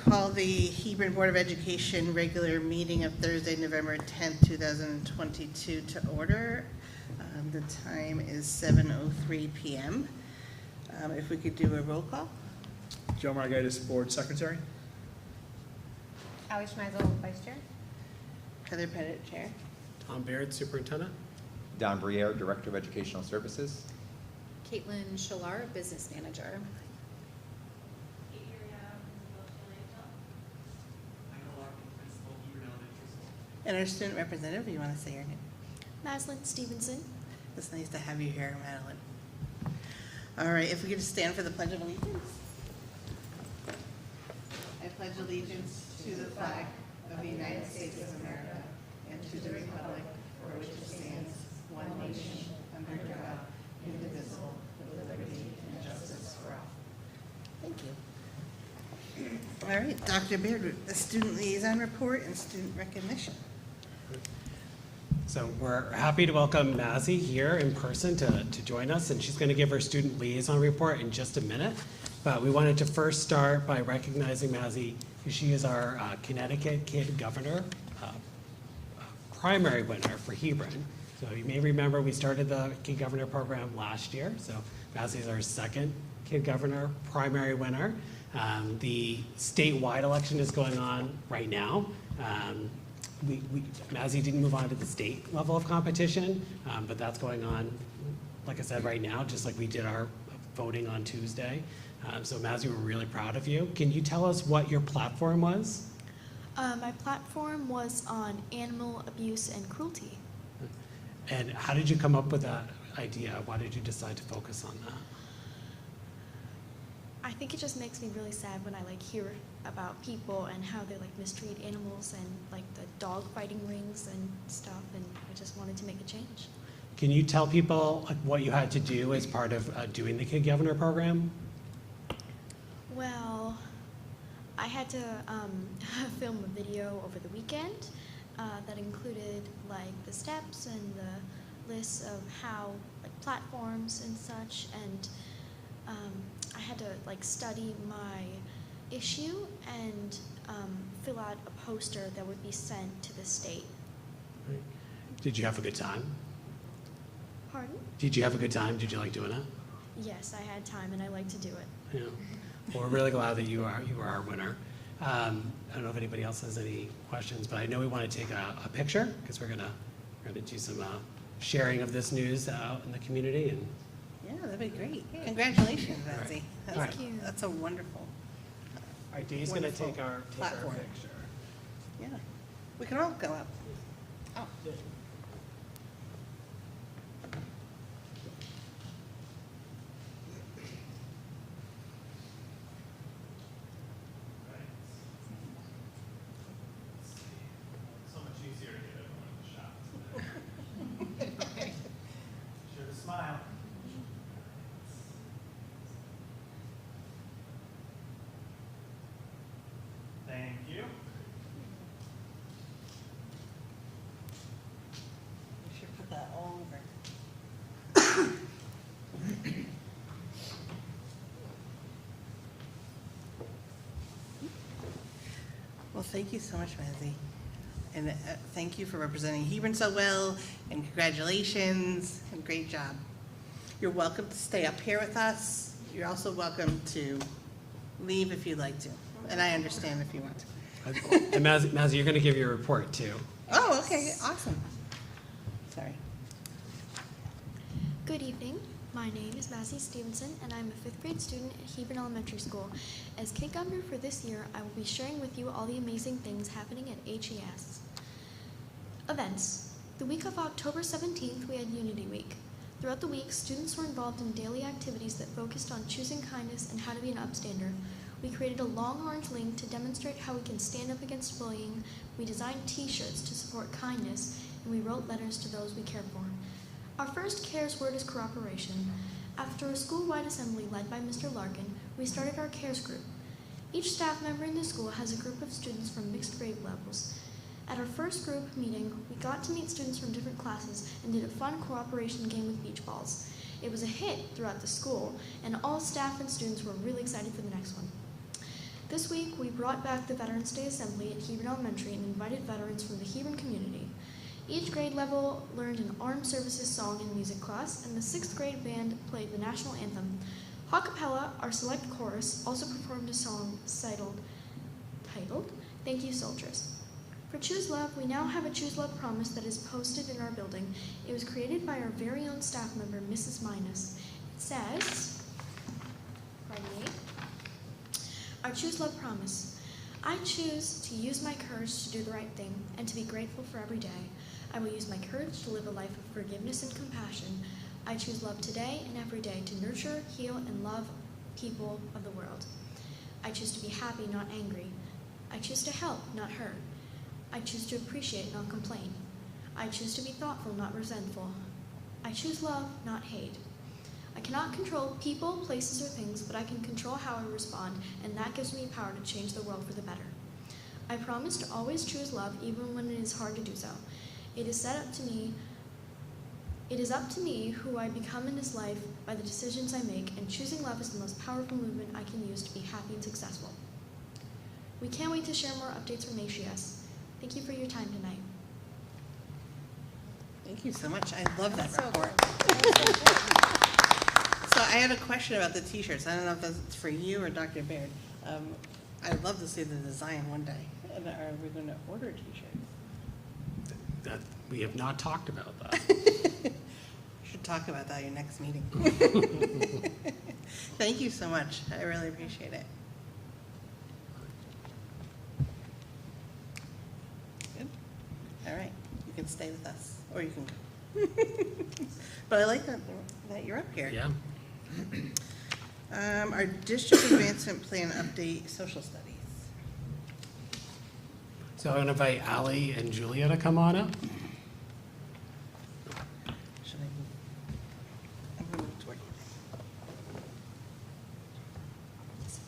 call the Hebron Board of Education regular meeting of Thursday, November 10th, 2022 to order. The time is 7:03 p.m. If we could do a roll call. Joe Margaitis, Board Secretary. Ali Schmeisel, Vice Chair. Heather Pettit, Chair. Tom Baird, Superintendent. Don Briere, Director of Educational Services. Caitlin Schalar, Business Manager. And our student representative, you want to say your name? Maslin Stevenson. It's nice to have you here, Madeline. All right, if we could just stand for the Pledge of Allegiance. I pledge allegiance to the flag of the United States of America and to the republic for which it stands, one nation, under God, indivisible, with liberty and justice for all. Thank you. All right, Dr. Baird, the student liaison report and student recognition. So we're happy to welcome Mazzy here in person to join us, and she's going to give her student liaison report in just a minute. But we wanted to first start by recognizing Mazzy, because she is our Connecticut Kid Governor primary winner for Hebron. So you may remember we started the Kid Governor program last year. So Mazzy is our second Kid Governor primary winner. The statewide election is going on right now. Mazzy didn't move on to the state level of competition, but that's going on, like I said, right now, just like we did our voting on Tuesday. So Mazzy, we're really proud of you. Can you tell us what your platform was? My platform was on animal abuse and cruelty. And how did you come up with that idea? Why did you decide to focus on that? I think it just makes me really sad when I hear about people and how they mistreat animals and the dog fighting rings and stuff, and I just wanted to make a change. Can you tell people what you had to do as part of doing the Kid Governor program? Well, I had to film a video over the weekend that included the steps and the lists of how platforms and such, and I had to study my issue and fill out a poster that would be sent to the state. Did you have a good time? Pardon? Did you have a good time? Did you like doing it? Yes, I had time and I like to do it. Yeah. Well, we're really glad that you are our winner. I don't know if anybody else has any questions, but I know we want to take a picture because we're gonna do some sharing of this news out in the community. And Yeah, that'd be great. Congratulations, Mazzy. Thank you. That's a wonderful. All right, Dee's going to take our platform. picture. Yeah, we can all go up. Oh. So much easier to get everyone in the shot. Sure to smile. Thank you. We should put that all over. Well, thank you so much, Mazzy. And thank you for representing Hebron so well, and congratulations, and great job. You're welcome to stay up here with us. You're also welcome to leave if you'd like to, and I understand if you want to. And Mazzy, you're going to give your report too. Oh, okay, awesome. Sorry. Good evening. My name is Massey Stevenson, and I'm a 5th grade student at Hebron Elementary School. As Kid Governor for this year, I will be sharing with you all the amazing things happening at HES. Events. The week of October 17th, we had Unity Week. Throughout the week, students were involved in daily activities that focused on choosing kindness and how to be an upstander. We created a long orange link to demonstrate how we can stand up against bullying. We designed t-shirts to support kindness, and we wrote letters to those we care for. Our first CARES word is cooperation. After a school-wide assembly led by Mr. Larkin, we started our CARES group. Each staff member in the school has a group of students from mixed grade levels. At our first group meeting, we got to meet students from different classes and did a fun cooperation game with beach balls. It was a hit throughout the school, and all staff and students were really excited for the next one. This week, we brought back the Veterans Day Assembly at Hebron Elementary and invited veterans from the Hebron community. Each grade level learned an armed services song in music class, and the 6th grade band played the national anthem. A cappella, our select chorus, also performed a song titled Thank You Soldiers. For Choose Love, we now have a Choose Love promise that is posted in our building. It was created by our very own staff member, Mrs. Minus. It says, pardon me, our Choose Love promise. I choose to use my courage to do the right thing and to be grateful for every day. I will use my courage to live a life of forgiveness and compassion. I choose love today and every day to nurture, heal, and love people of the world. I choose to be happy, not angry. I choose to help, not hurt. I choose to appreciate, not complain. I choose to be thoughtful, not resentful. I choose love, not hate. I cannot control people, places, or things, but I can control how I respond, and that gives me power to change the world for the better. I promise to always choose love, even when it is hard to do so. It is up to me who I become in this life by the decisions I make, and choosing love is the most powerful movement I can use to be happy and successful. We can't wait to share more updates from HES. Thank you for your time tonight. Thank you so much. I love that So report. So I had a question about the t-shirts. I don't know if that's for you or Dr. Baird. I'd love to see the design one day. And are we going to order t-shirts? That, we have not talked about that. We should talk about that at your next meeting. Thank you so much. I really appreciate it. Good. All right. You can stay with us, or you can go. But I like that you're up here. Yeah. Our district advancement plan update, social studies. So I'm going to invite Allie and Julia to come on up. Should I move? I'm going to move toward you. Yes.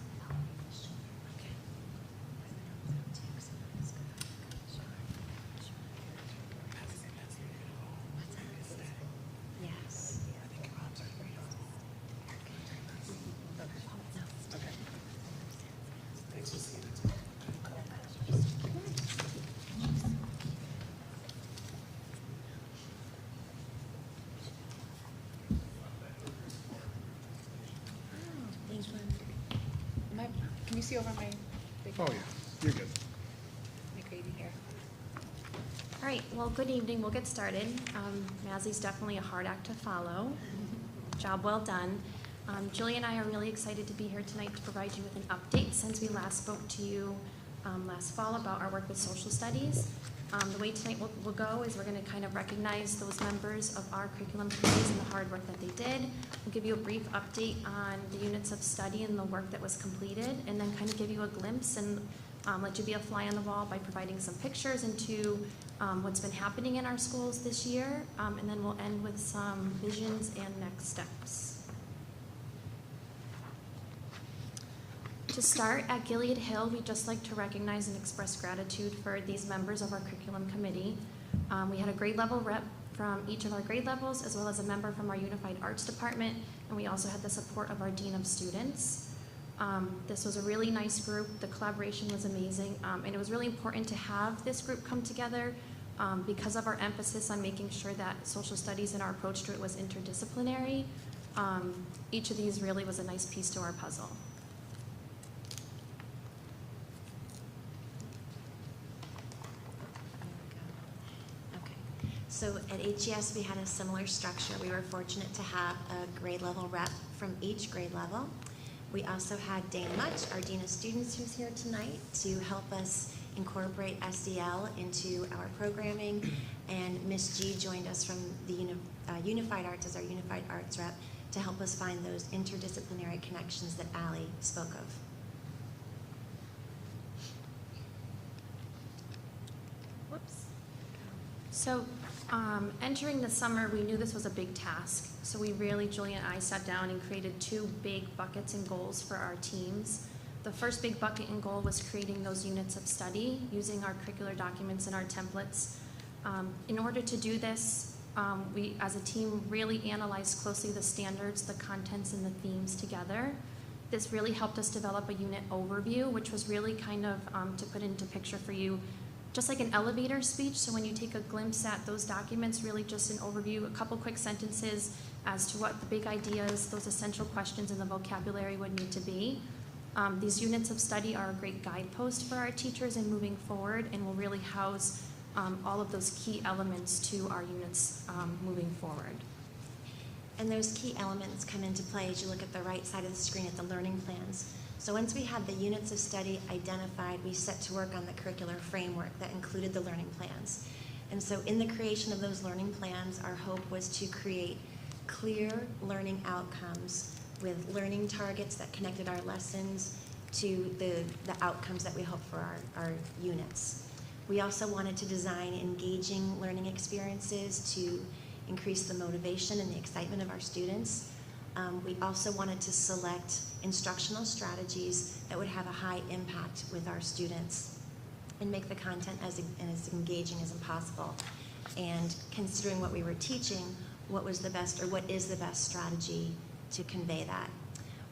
Okay. Thanks. We'll see you next month. Can you see over my big, Oh, yeah, you're good. my gravy here? All right, well, good evening. We'll get started. Mazzy's definitely a hard act to follow. Job well done. Julie and I are really excited to be here tonight to provide you with an update since we last spoke to you last fall about our work with social studies. The way tonight will go is we're going to kind of recognize those members of our curriculum committees and the hard work that they did. We'll give you a brief update on the units of study and the work that was completed, and then kind of give you a glimpse and let you be a fly on the wall by providing some pictures into what's been happening in our schools this year, and then we'll end with some visions and next steps. To start, at Gilead Hill, we'd just like to recognize and express gratitude for these members of our curriculum committee. We had a grade level rep from each of our grade levels, as well as a member from our Unified Arts Department, and we also had the support of our Dean of Students. This was a really nice group. The collaboration was amazing, and it was really important to have this group come together because of our emphasis on making sure that social studies and our approach to it was interdisciplinary. Each of these really was a nice piece to our puzzle. So at HES, we had a similar structure. We were fortunate to have a grade level rep from each grade level. We also had Dane Much, our Dean of Students, who's here tonight to help us incorporate SDL into our programming. And Miss G joined us from the Unified Arts as our Unified Arts rep to help us find those interdisciplinary connections that Allie spoke of. Whoops. So entering the summer, we knew this was a big task. So we really, Julia and I, sat down and created 2 big buckets and goals for our teams. The first big bucket and goal was creating those units of study using our curricular documents and our templates. In order to do this, we as a team really analyzed closely the standards, the contents, and the themes together. This really helped us develop a unit overview, which was really kind of, to put into picture for you, just like an elevator speech. So when you take a glimpse at those documents, really just an overview, a couple quick sentences as to what the big ideas, those essential questions in the vocabulary would need to be. These units of study are a great guidepost for our teachers in moving forward and will really house all of those key elements to our units moving forward. And those key elements come into play as you look at the right side of the screen at the learning plans. So once we had the units of study identified, we set to work on the curricular framework that included the learning plans. And so in the creation of those learning plans, our hope was to create clear learning outcomes with learning targets that connected our lessons to the outcomes that we hope for our units. We also wanted to design engaging learning experiences to increase the motivation and the excitement of our students. We also wanted to select instructional strategies that would have a high impact with our students and make the content as engaging as possible. And considering what we were teaching, what was the best, or what is the best strategy to convey that.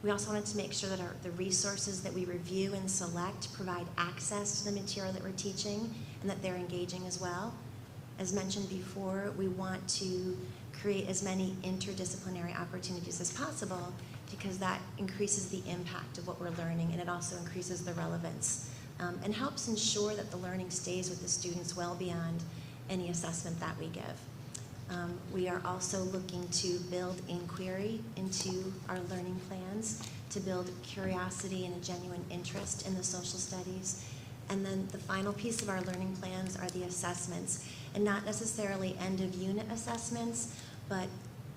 We also wanted to make sure that the resources that we review and select provide access to the material that we're teaching and that they're engaging as well. As mentioned before, we want to create as many interdisciplinary opportunities as possible because that increases the impact of what we're learning, and it also increases the relevance and helps ensure that the learning stays with the students well beyond any assessment that we give. We are also looking to build inquiry into our learning plans, to build curiosity and a genuine interest in the social studies. And then the final piece of our learning plans are the assessments, and not necessarily end-of-unit assessments, but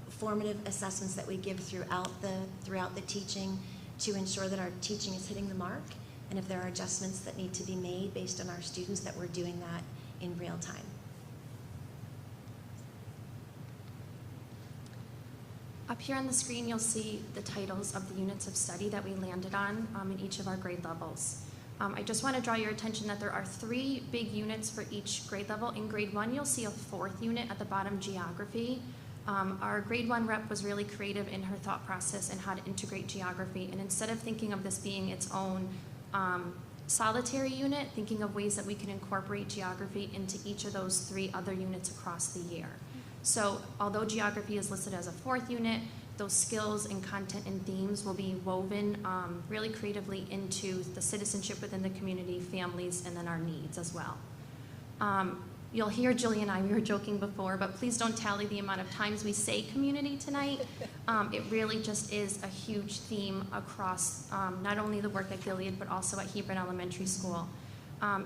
formative assessments that we give throughout the teaching to ensure that our teaching is hitting the mark, and if there are adjustments that need to be made based on our students, that we're doing that in real time. Up here on the screen, you'll see the titles of the units of study that we landed on in each of our grade levels. I just want to draw your attention that there are 3 big units for each grade level. In grade 1, you'll see a 4th unit at the bottom, geography. Our grade 1 rep was really creative in her thought process and how to integrate geography. And instead of thinking of this being its own solitary unit, thinking of ways that we can incorporate geography into each of those 3 other units across the year. So although geography is listed as a 4th unit, those skills and content and themes will be woven really creatively into the citizenship within the community, families, and then our needs as well. You'll hear Julie and I, we were joking before, but please don't tally the amount of times we say community tonight. It really just is a huge theme across not only the work at Gilead, but also at Hebron Elementary School.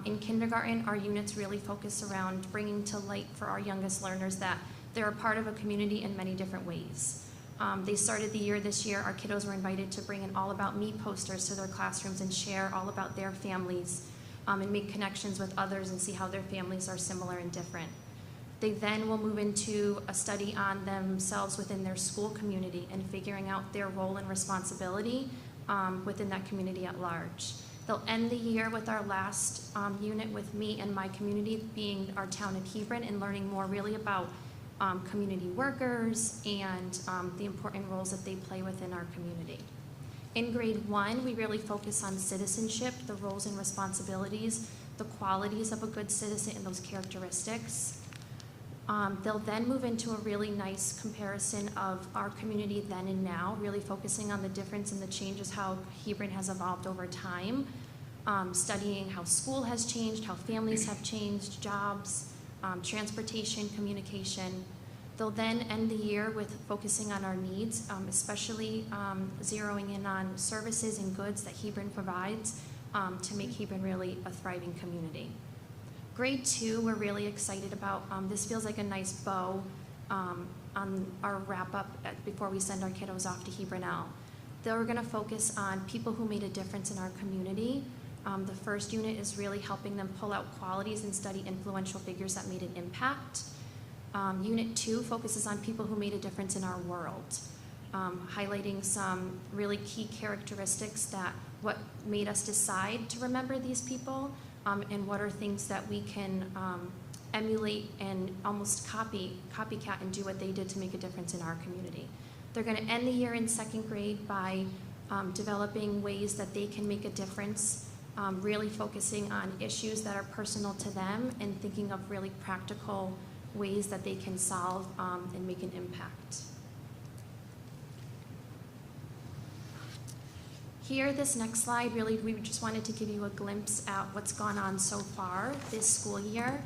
In kindergarten, our units really focus around bringing to light for our youngest learners that they're a part of a community in many different ways. They started the year this year, our kiddos were invited to bring in All About Me posters to their classrooms and share all about their families and make connections with others and see how their families are similar and different. They then will move into a study on themselves within their school community and figuring out their role and responsibility within that community at large. They'll end the year with our last unit with me and my community being our town of Hebron and learning more really about community workers and the important roles that they play within our community. In grade 1, we really focus on citizenship, the roles and responsibilities, the qualities of a good citizen and those characteristics. They'll then move into a really nice comparison of our community then and now, really focusing on the difference and the changes, how Hebron has evolved over time, studying how school has changed, how families have changed, jobs, transportation, communication. They'll then end the year with focusing on our needs, especially zeroing in on services and goods that Hebron provides to make Hebron really a thriving community. Grade 2, we're really excited about. This feels like a nice bow on our wrap-up before we send our kiddos off to Hebron L. They're going to focus on people who made a difference in our community. The first unit is really helping them pull out qualities and study influential figures that made an impact. Unit 2 focuses on people who made a difference in our world, highlighting some really key characteristics that what made us decide to remember these people, and what are things that we can emulate and almost copycat and do what they did to make a difference in our community. They're going to end the year in 2nd grade by developing ways that they can make a difference, really focusing on issues that are personal to them and thinking of really practical ways that they can solve and make an impact. Here, this next slide, really, we just wanted to give you a glimpse at what's gone on so far this school year.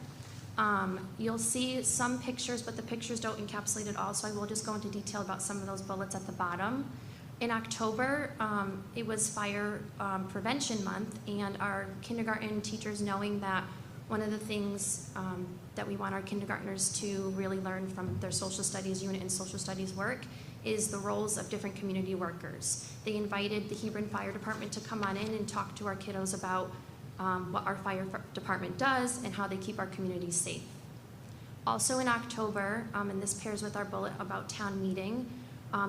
You'll see some pictures, but the pictures don't encapsulate it all, so I will just go into detail about some of those bullets at the bottom. In October, it was Fire Prevention Month, and our kindergarten teachers, knowing that one of the things that we want our kindergartners to really learn from their social studies unit and social studies work is the roles of different community workers. They invited the Hebron Fire Department to come on in and talk to our kiddos about what our fire department does and how they keep our communities safe. Also in October, and this pairs with our bullet about town meeting,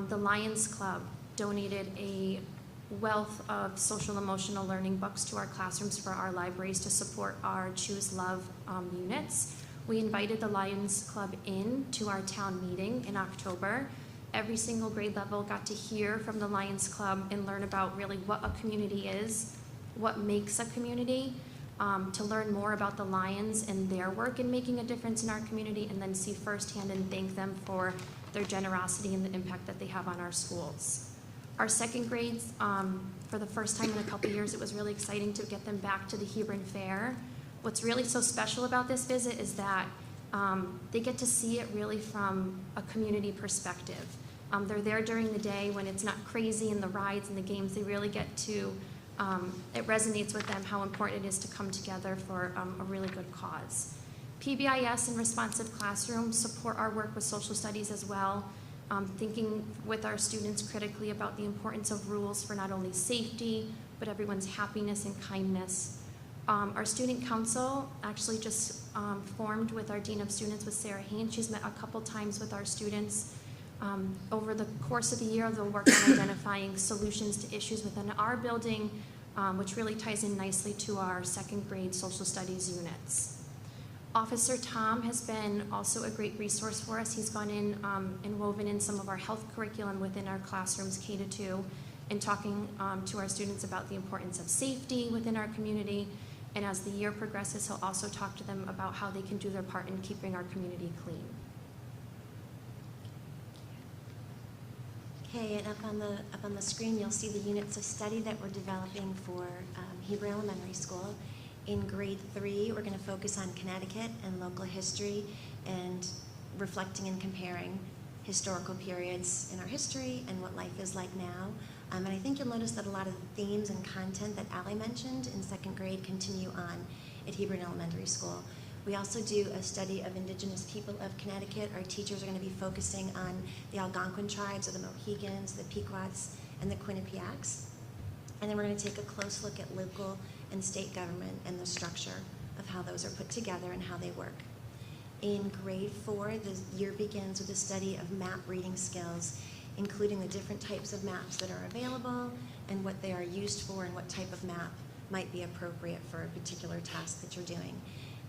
the Lions Club donated a wealth of social emotional learning books to our classrooms for our libraries to support our Choose Love units. We invited the Lions Club in to our town meeting in October. Every single grade level got to hear from the Lions Club and learn about really what a community is, what makes a community, to learn more about the Lions and their work in making a difference in our community, and then see firsthand and thank them for their generosity and the impact that they have on our schools. Our second grades, for the first time in a couple years, it was really exciting to get them back to the Hebron Fair. What's really so special about this visit is that they get to see it really from a community perspective. They're there during the day when it's not crazy and the rides and the games. They really get to, it resonates with them how important it is to come together for a really good cause. PBIS and Responsive Classroom support our work with social studies as well, thinking with our students critically about the importance of rules for not only safety, but everyone's happiness and kindness. Our student council actually just formed with our Dean of Students, with Sarah Haynes. She's met a couple times with our students. Over the course of the year, they'll work on identifying solutions to issues within our building, which really ties in nicely to our second grade social studies units. Officer Tom has been also a great resource for us. He's gone in and woven in some of our health curriculum within our classrooms, K-2, and talking to our students about the importance of safety within our community. And as the year progresses, he'll also talk to them about how they can do their part in keeping our community clean. Okay, and up on the screen, you'll see the units of study that we're developing for Hebron Elementary School. In grade 3, we're going to focus on Connecticut and local history and reflecting and comparing historical periods in our history and what life is like now. And I think you'll notice that a lot of the themes and content that Allie mentioned in second grade continue on at Hebron Elementary School. We also do a study of indigenous people of Connecticut. Our teachers are going to be focusing on the Algonquin tribes, or the Mohegans, the Pequots, and the Quinnipiacs. And then we're going to take a close look at local and state government and the structure of how those are put together and how they work. In grade 4, the year begins with a study of map reading skills, including the different types of maps that are available and what they are used for and what type of map might be appropriate for a particular task that you're doing.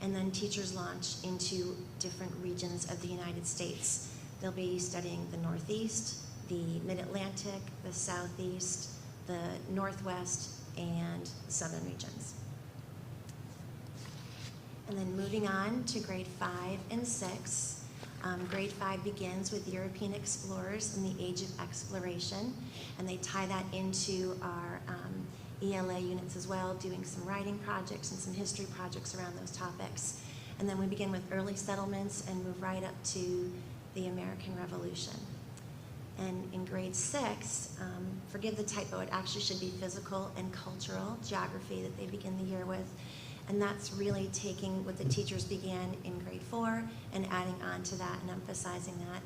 And then teachers launch into different regions of the United States. They'll be studying the Northeast, the Mid-Atlantic, the Southeast, the Northwest, and the Southern regions. And then moving on to grade 5 and 6. Grade 5 begins with European explorers in the Age of Exploration, and they tie that into our ELA units as well, doing some writing projects and some history projects around those topics. And then we begin with early settlements and move right up to the American Revolution. And in grade 6, forgive the typo, it actually should be physical and cultural geography that they begin the year with. And that's really taking what the teachers began in grade 4 and adding on to that and emphasizing that.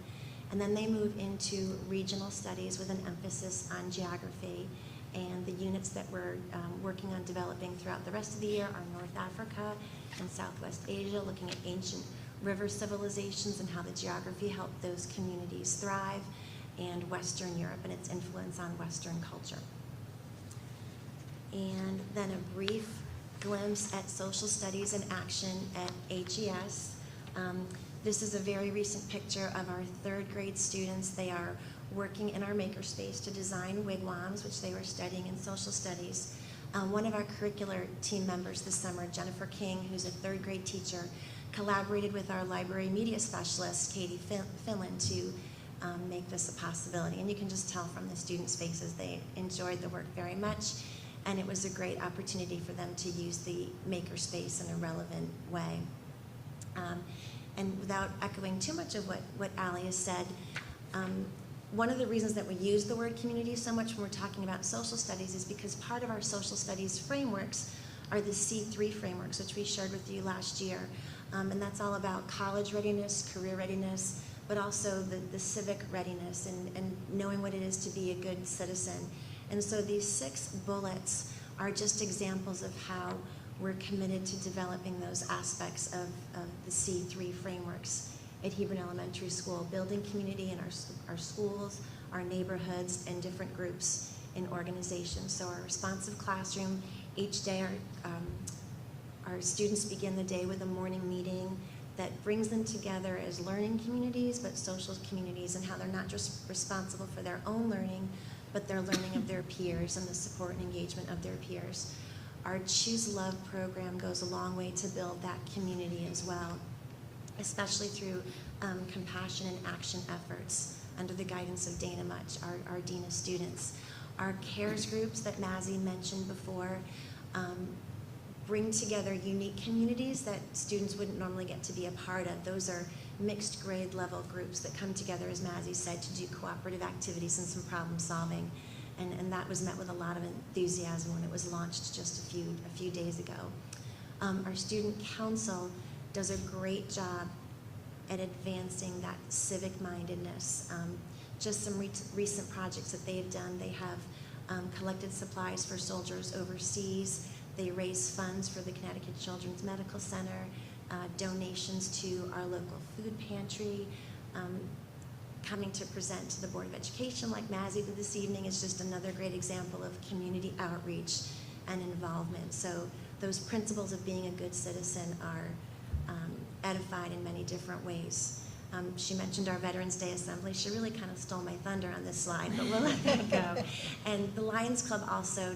And then they move into regional studies with an emphasis on geography. And the units that we're working on developing throughout the rest of the year are North Africa and Southwest Asia, looking at ancient river civilizations and how the geography helped those communities thrive, and Western Europe and its influence on Western culture. And then a brief glimpse at social studies in action at HES. This is a very recent picture of our third grade students. They are working in our makerspace to design wigwams, which they were studying in social studies. One of our curricular team members this summer, Jennifer King, who's a third grade teacher, collaborated with our library media specialist, Katie Finland, to make this a possibility. And you can just tell from the students' faces they enjoyed the work very much, and it was a great opportunity for them to use the makerspace in a relevant way. And without echoing too much of what Allie has said, one of the reasons that we use the word community so much when we're talking about social studies is because part of our social studies frameworks are the C3 frameworks, which we shared with you last year. And that's all about college readiness, career readiness, but also the civic readiness and knowing what it is to be a good citizen. And so these 6 bullets are just examples of how we're committed to developing those aspects of the C3 frameworks at Hebron Elementary School, building community in our schools, our neighborhoods, and different groups and organizations. So our responsive classroom, each day our students begin the day with a morning meeting that brings them together as learning communities, but social communities, and how they're not just responsible for their own learning, but their learning of their peers and the support and engagement of their peers. Our Choose Love program goes a long way to build that community as well, especially through compassion and action efforts under the guidance of Dana Much, our Dean of Students. Our CARES groups that Mazzy mentioned before bring together unique communities that students wouldn't normally get to be a part of. Those are mixed grade level groups that come together, as Mazzy said, to do cooperative activities and some problem solving. And that was met with a lot of enthusiasm when it was launched just a few days ago. Our student council does a great job at advancing that civic mindedness. Just some recent projects that they've done. They have collected supplies for soldiers overseas. They raise funds for the Connecticut Children's Medical Center, donations to our local food pantry. Coming to present to the Board of Education like Mazzy did this evening is just another great example of community outreach and involvement. So those principles of being a good citizen are edified in many different ways. She mentioned our Veterans Day Assembly. She really kind of stole my thunder on this slide, but we'll let that go. And the Lions Club also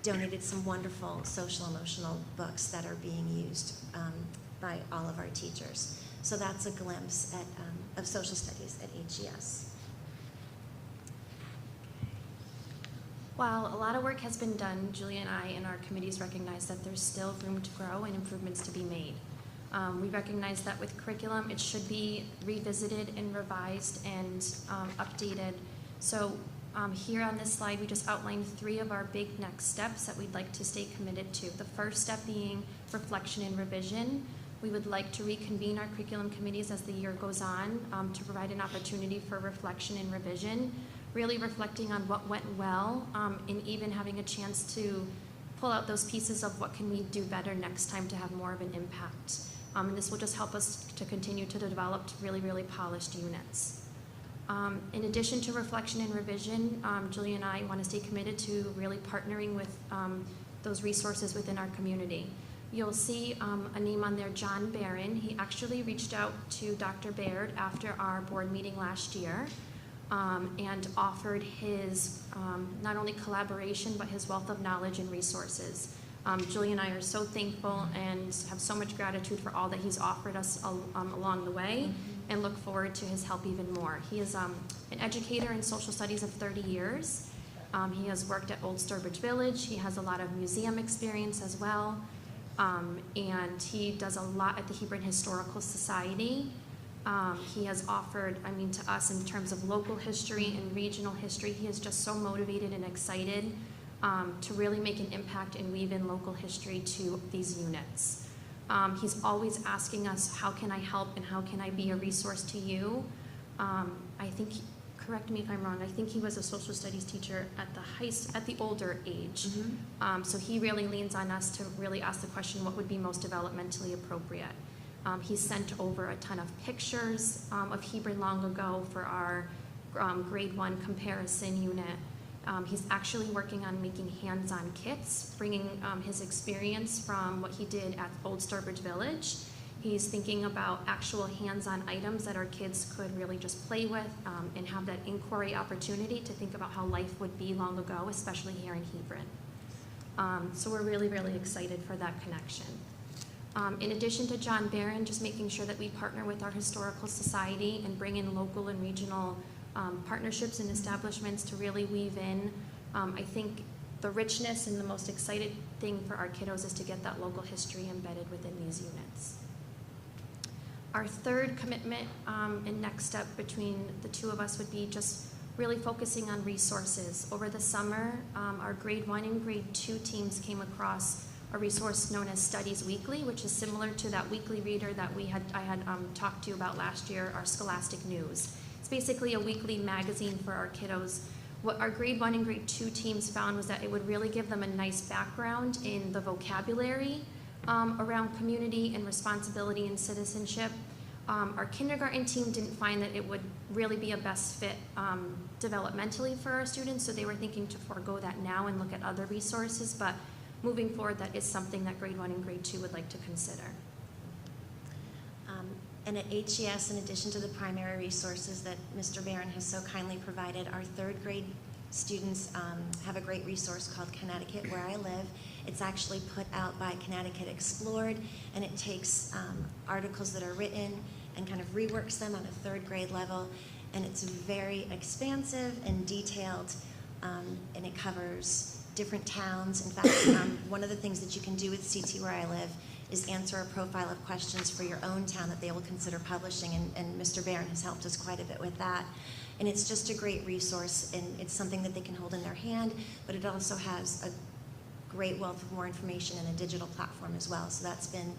donated some wonderful social emotional books that are being used by all of our teachers. So that's a glimpse of social studies at HES. While a lot of work has been done, Julia and I and our committees recognize that there's still room to grow and improvements to be made. We recognize that with curriculum, it should be revisited and revised and updated. So here on this slide, we just outlined 3 of our big next steps that we'd like to stay committed to. The first step being reflection and revision. We would like to reconvene our curriculum committees as the year goes on to provide an opportunity for reflection and revision, really reflecting on what went well and even having a chance to pull out those pieces of what can we do better next time to have more of an impact. And this will just help us to continue to develop really, really polished units. In addition to reflection and revision, Julia and I want to stay committed to really partnering with those resources within our community. You'll see a name on there, John Barron. He actually reached out to Dr. Baird after our board meeting last year and offered his not only collaboration, but his wealth of knowledge and resources. Julia and I are so thankful and have so much gratitude for all that he's offered us along the way and look forward to his help even more. He is an educator in social studies of 30 years. He has worked at Old Sturbridge Village. He has a lot of museum experience as well. And he does a lot at the Hebron Historical Society. He has offered, to us in terms of local history and regional history, he is just so motivated and excited to really make an impact and weave in local history to these units. He's always asking us, how can I help and how can I be a resource to you? I think, correct me if I'm wrong, I think he was a social studies teacher at the older age. So he really leans on us to really ask the question, what would be most developmentally appropriate? He sent over a ton of pictures of Hebron long ago for our grade 1 comparison unit. He's actually working on making hands-on kits, bringing his experience from what he did at Old Sturbridge Village. He's thinking about actual hands-on items that our kids could really just play with and have that inquiry opportunity to think about how life would be long ago, especially here in Hebron. So we're really, really excited for that connection. In addition to John Barron, just making sure that we partner with our historical society and bring in local and regional partnerships and establishments to really weave in. I think the richness and the most excited thing for our kiddos is to get that local history embedded within these units. Our third commitment and next step between the two of us would be just really focusing on resources. Over the summer, our grade 1 and grade 2 teams came across a resource known as Studies Weekly, which is similar to that weekly reader that I had talked to you about last year, our Scholastic News. It's basically a weekly magazine for our kiddos. What our grade 1 and grade 2 teams found was that it would really give them a nice background in the vocabulary around community and responsibility and citizenship. Our kindergarten team didn't find that it would really be a best fit developmentally for our students, so they were thinking to forego that now and look at other resources, but moving forward, that is something that grade 1 and grade 2 would like to consider. And at HES, in addition to the primary resources that Mr. Barron has so kindly provided, our third grade students have a great resource called Connecticut Where I Live. It's actually put out by Connecticut Explored, and it takes articles that are written and kind of reworks them on a third grade level. And it's very expansive and detailed, and it covers different towns. In fact, one of the things that you can do with CT Where I Live is answer a profile of questions for your own town that they will consider publishing, and Mr. Barron has helped us quite a bit with that. And it's just a great resource, and it's something that they can hold in their hand, but it also has a great wealth of more information and a digital platform as well. So that's been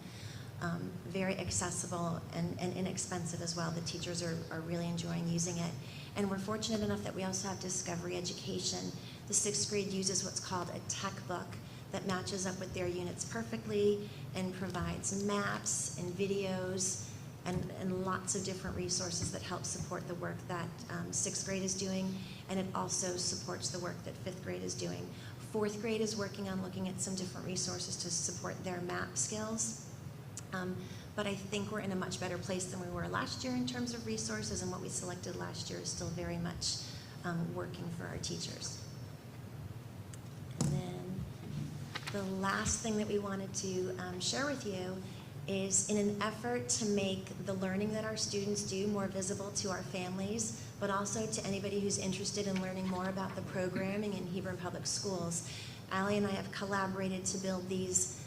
very accessible and inexpensive as well. The teachers are really enjoying using it. And we're fortunate enough that we also have Discovery Education. The 6th grade uses what's called a tech book that matches up with their units perfectly and provides maps and videos and lots of different resources that help support the work that 6th grade is doing, and it also supports the work that 5th grade is doing. 4th grade is working on looking at some different resources to support their map skills. But I think we're in a much better place than we were last year in terms of resources, and what we selected last year is still very much working for our teachers. And then the last thing that we wanted to share with you is, in an effort to make the learning that our students do more visible to our families, but also to anybody who's interested in learning more about the programming in Hebron Public Schools, Allie and I have collaborated to build these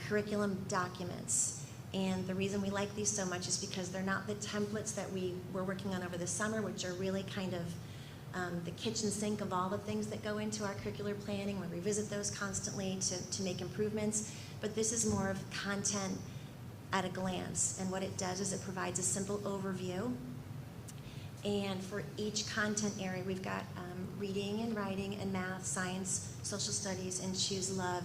curriculum documents. And the reason we like these so much is because they're not the templates that we were working on over the summer, which are really kind of the kitchen sink of all the things that go into our curricular planning. We revisit those constantly to make improvements. But this is more of content at a glance. And what it does is it provides a simple overview. And for each content area, we've got reading and writing and math, science, social studies, and choose love.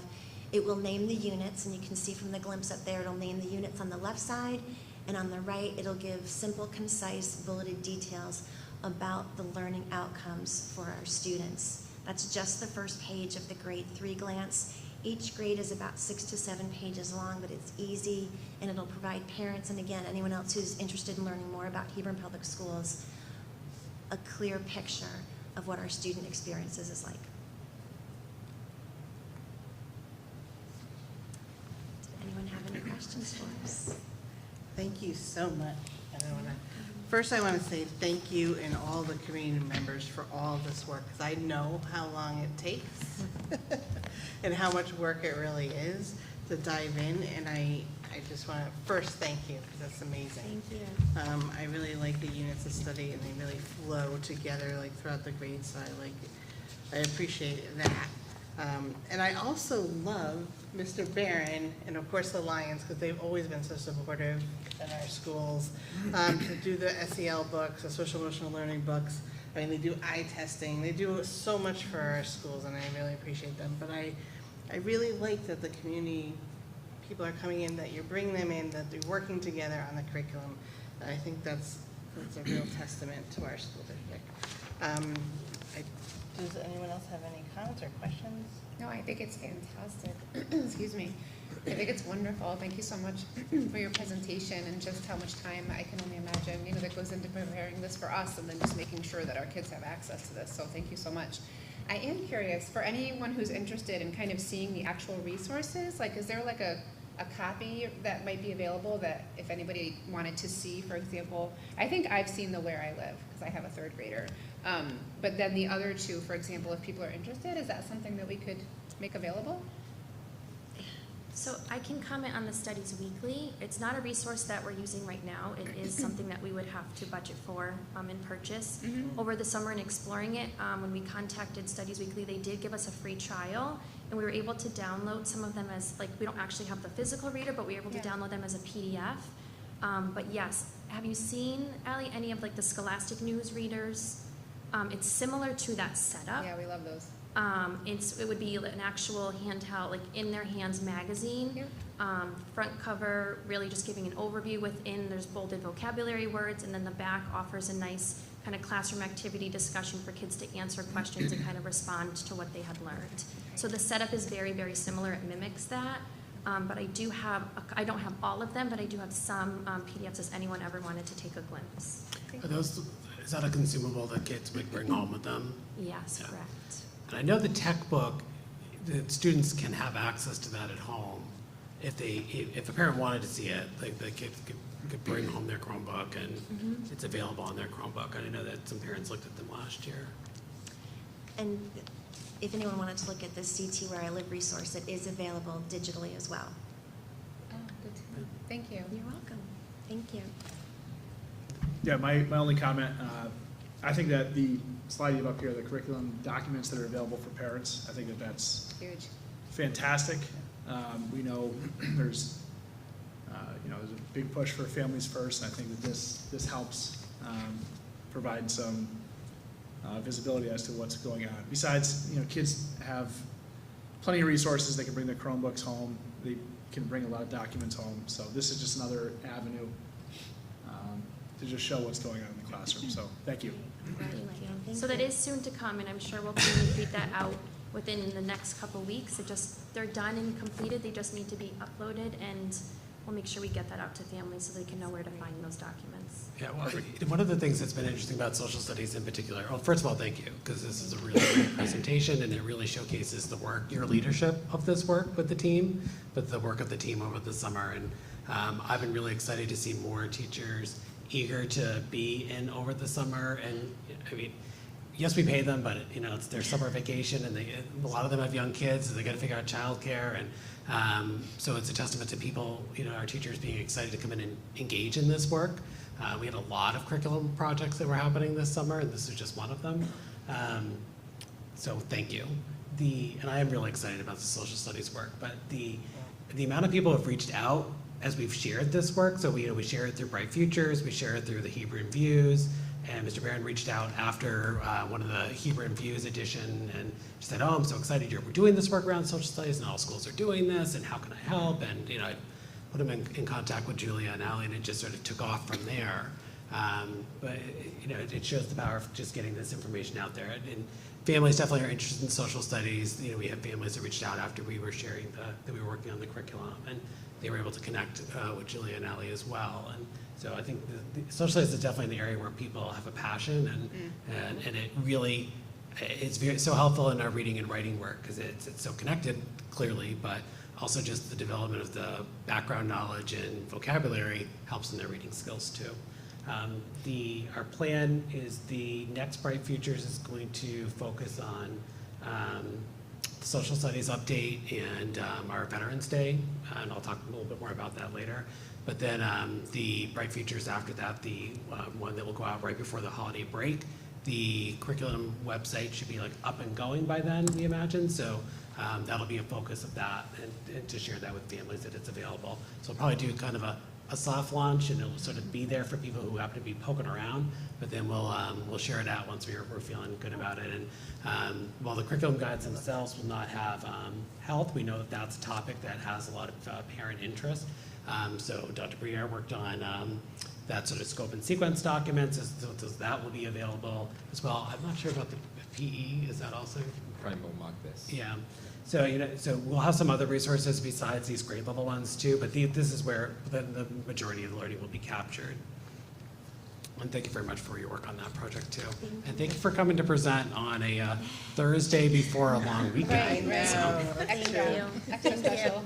It will name the units, and you can see from the glimpse up there, it'll name the units on the left side, and on the right, it'll give simple, concise, bulleted details about the learning outcomes for our students. That's just the first page of the grade 3 glance. Each grade is about 6 to 7 pages long, but it's easy, and it'll provide parents, and again, anyone else who's interested in learning more about Hebron Public Schools, a clear picture of what our student experiences is like. Did anyone have any questions for us? Thank you so much. First, I want to say thank you and all the community members for all this work, because I know how long it takes and how much work it really is to dive in. And I just want to first thank you, because that's amazing. Thank you. I really like the units of study, and they really flow together like throughout the grade, so I appreciate that. And I also love Mr. Barron and of course the Lions, because they've always been so supportive in our schools, to do the SEL books, the social emotional learning books. I mean, they do eye testing. They do so much for our schools, and I really appreciate them. But I really like that the community people are coming in, that you're bringing them in, that they're working together on the curriculum. I think that's a real testament to our school district. Does anyone else have any comments or questions? No, I think it's fantastic. Excuse me. I think it's wonderful. Thank you so much for your presentation and just how much time I can only imagine, that goes into preparing this for us and then just making sure that our kids have access to this. So thank you so much. I am curious, for anyone who's interested in kind of seeing the actual resources, like is there like a copy that might be available that if anybody wanted to see, for example, I think I've seen the Where I Live because I have a third grader. But then the other two, for example, if people are interested, is that something that we could make available? So I can comment on the Studies Weekly. It's not a resource that we're using right now. It is something that we would have to budget for and purchase. Over the summer in exploring it, when we contacted Studies Weekly, they did give us a free trial, and we were able to download some of them as, like, we don't actually have the physical reader, but we were able to download them as a PDF. But yes, have you seen, Allie, any of like the Scholastic News readers? It's similar to that setup. Yeah, we love those. It would be an actual handheld, like in their hands magazine. Yeah. Front cover, really just giving an overview within, there's bolded vocabulary words, and then the back offers a nice kind of classroom activity discussion for kids to answer questions and kind of respond to what they had learned. So the setup is very, very similar. It mimics that. But I don't have all of them, but I do have some PDFs if anyone ever wanted to take a glimpse. Is that a consumable that kids would bring home with them? Yes, Yeah. correct. And I know the tech book, the students can have access to that at home. If a parent wanted to see it, like the kids could bring home their Chromebook and it's available on their Chromebook. And I know that some parents looked at them last year. And if anyone wanted to look at the CT Where I Live resource, it is available digitally as well. Oh, good to know. Thank you. You're welcome. Thank you. Yeah, my only comment, I think that the slide you have up here, the curriculum documents that are available for parents, I think that that's Huge. fantastic. We know there's there's a big push for families first, and I think that this helps provide some visibility as to what's going on. Besides, kids have plenty of resources. They can bring their Chromebooks home. They can bring a lot of documents home. So this is just another avenue to just show what's going on in the classroom. So thank you. Thank So that you. is soon to come, and I'm sure we'll communicate that out within the next couple weeks. They're done and completed. They just need to be uploaded, and we'll make sure we get that out to families so they can know where to find those documents. Yeah, well, one of the things that's been interesting about social studies in particular, well, first of all, thank you, because this is a really great presentation and it really showcases the work, your leadership of this work with the team, but the work of the team over the summer. And I've been really excited to see more teachers eager to be in over the summer. And I mean, yes, we pay them, but it's their summer vacation, and a lot of them have young kids, so they got to figure out childcare, and so it's a testament to people, our teachers being excited to come in and engage in this work. We had a lot of curriculum projects that were happening this summer, and this is just one of them. So thank you. And I am really excited about the social studies work, but the amount of people who have reached out as we've shared this work, so we share it through Bright Futures, we share it through the Hebron Views, and Mr. Barron reached out after one of the Hebron Views edition, and she said, "Oh, I'm so excited you're doing this work around social studies, and all schools are doing this, and how can I help?" And I put him in contact with Julia and Allie, and it just sort of took off from there. But it shows the power of just getting this information out there. And families definitely are interested in social studies. We have families that reached out after we were sharing that we were working on the curriculum, and they were able to connect with Julia and Allie as well. And so I think the social studies is definitely an area where people have a passion, and it really it's so helpful in our reading and writing work because it's so connected clearly, but also just the development of the background knowledge and vocabulary helps in their reading skills too. Our plan is the next Bright Futures is going to focus on the social studies update and our Veterans Day, and I'll talk a little bit more about that later. But then the Bright Futures after that, the one that will go out right before the holiday break, the curriculum website should be up and going by then, we imagine. So that'll be a focus of that, and to share that with families that it's available. So we'll probably do kind of a soft launch, and it'll sort of be there for people who happen to be poking around, but then we'll share it out once we're feeling good about it. And while the curriculum guides themselves will not have health, we know that that's a topic that has a lot of parent interest. So Dr. Briere worked on that sort of scope and sequence documents, so that will be available as well. I'm not sure about the PE, is that also? Probably more mock this. Yeah, So, so we'll have some other resources besides these grade level ones too, but this is where the majority of the learning will be captured. And thank you very much for your work on that project too. And thank you for coming to present on a Thursday before a long weekend. Right, So- right. Thank you. Extra special.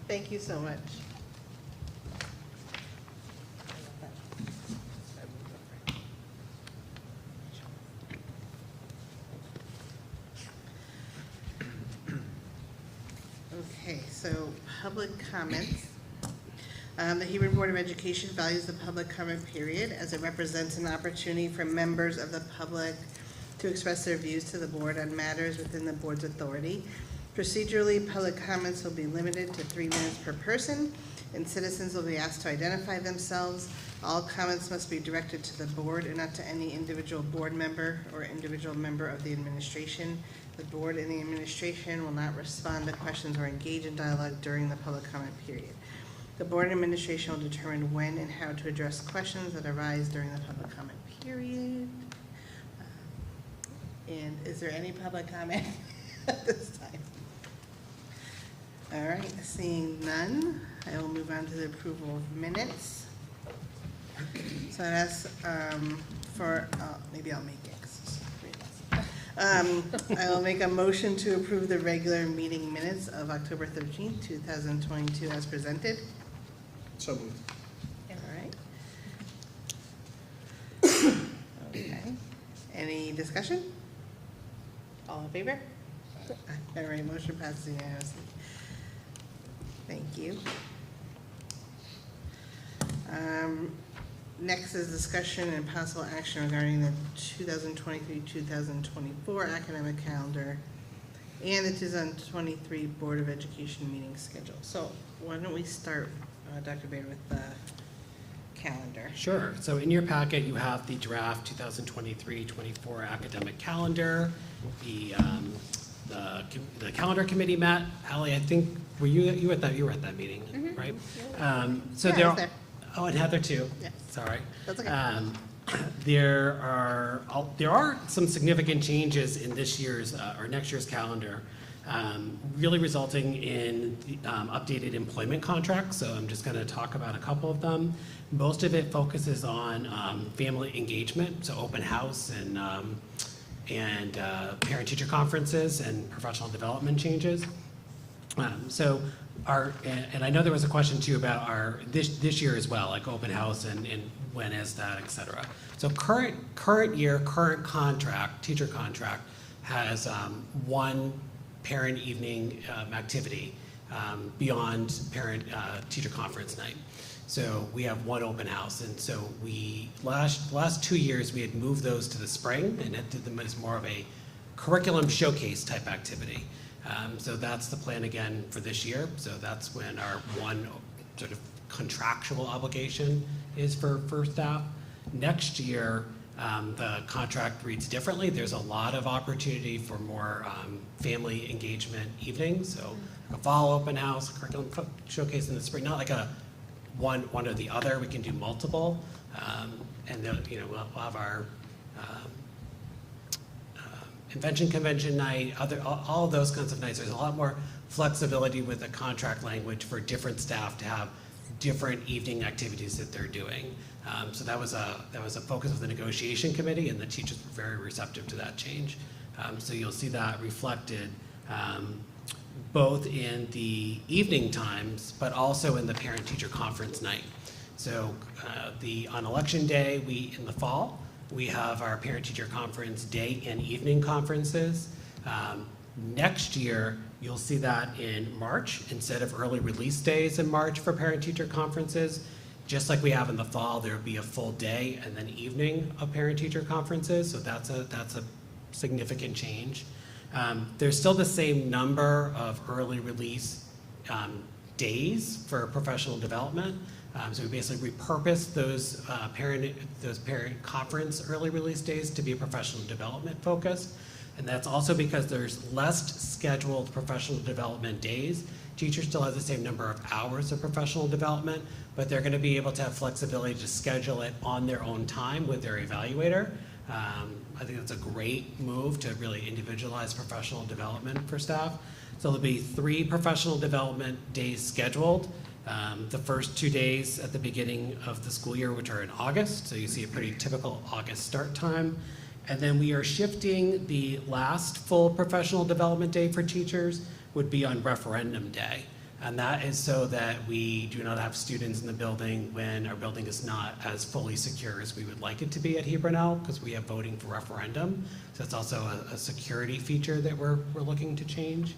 Thank you so much. Okay, so public comments. The Hebron Board of Education values the public comment period as it represents an opportunity for members of the public to express their views to the board on matters within the board's authority. Procedurally, public comments will be limited to 3 minutes per person, and citizens will be asked to identify themselves. All comments must be directed to the board and not to any individual board member or individual member of the administration. The board and the administration will not respond to questions or engage in dialogue during the public comment period. The board and administration will determine when and how to address questions that arise during the public comment period. And is there any public comment at this time? All right, seeing none, I will move on to the approval of minutes. So that's maybe I'll make it, 'cause it's 3 less. I will make a motion to approve the regular meeting minutes of October 13th, 2022 as presented. So moved. All right. Okay. Any discussion? All in favor? All right, motion passes unanimously. Thank you. Next is discussion and possible action regarding the 2023-2024 academic calendar and the 2023 Board of Education meeting schedule. So why don't we start, Dr. Baird, with the calendar? Sure. So in your packet, you have the draft 2023-24 academic calendar. The calendar committee met. Allie, I think, were you at that meeting, right? So Yeah, I there, was there. oh, and Heather too. Yes. Sorry. That's okay. There are some significant changes in this year's or next year's calendar, really resulting in updated employment contracts. So I'm just going to talk about a couple of them. Most of it focuses on family engagement, so open house and parent-teacher conferences and professional development changes. So and I know there was a question too about this year as well, like open house and when is that, et cetera. So current contract, teacher contract, has one parent evening activity beyond parent teacher conference night. So we have one open house, and so last 2 years we had moved those to the spring and did them as more of a curriculum showcase type activity. So that's the plan again for this year. So that's when our one sort of contractual obligation is for staff. Next year, the contract reads differently. There's a lot of opportunity for more family engagement evenings. So a fall open house, curriculum showcase in the spring, not like a one or the other. We can do multiple, and then, we'll have our invention convention night, all of those kinds of nights. There's a lot more flexibility with the contract language for different staff to have different evening activities that they're doing. So that was a focus of the negotiation committee, and the teachers were very receptive to that change. So you'll see that reflected both in the evening times, but also in the parent-teacher conference night. So on election day, in the fall, we have our parent-teacher conference day and evening conferences. Next year, you'll see that in March instead of early release days in March for parent-teacher conferences. Just like we have in the fall, there will be a full day and then evening of parent-teacher conferences. So that's a significant change. There's still the same number of early release days for professional development. So we basically repurposed those parent conference early release days to be professional development focused. And that's also because there's less scheduled professional development days. Teachers still have the same number of hours of professional development, but they're going to be able to have flexibility to schedule it on their own time with their evaluator. I think that's a great move to really individualize professional development for staff. So there'll be 3 professional development days scheduled. The first 2 days at the beginning of the school year, which are in August, so you see a pretty typical August start time. And then we are shifting the last full professional development day for teachers would be on referendum day. And that is so that we do not have students in the building when our building is not as fully secure as we would like it to be at Hebron L, because we have voting for referendum. So it's also a security feature that we're looking to change.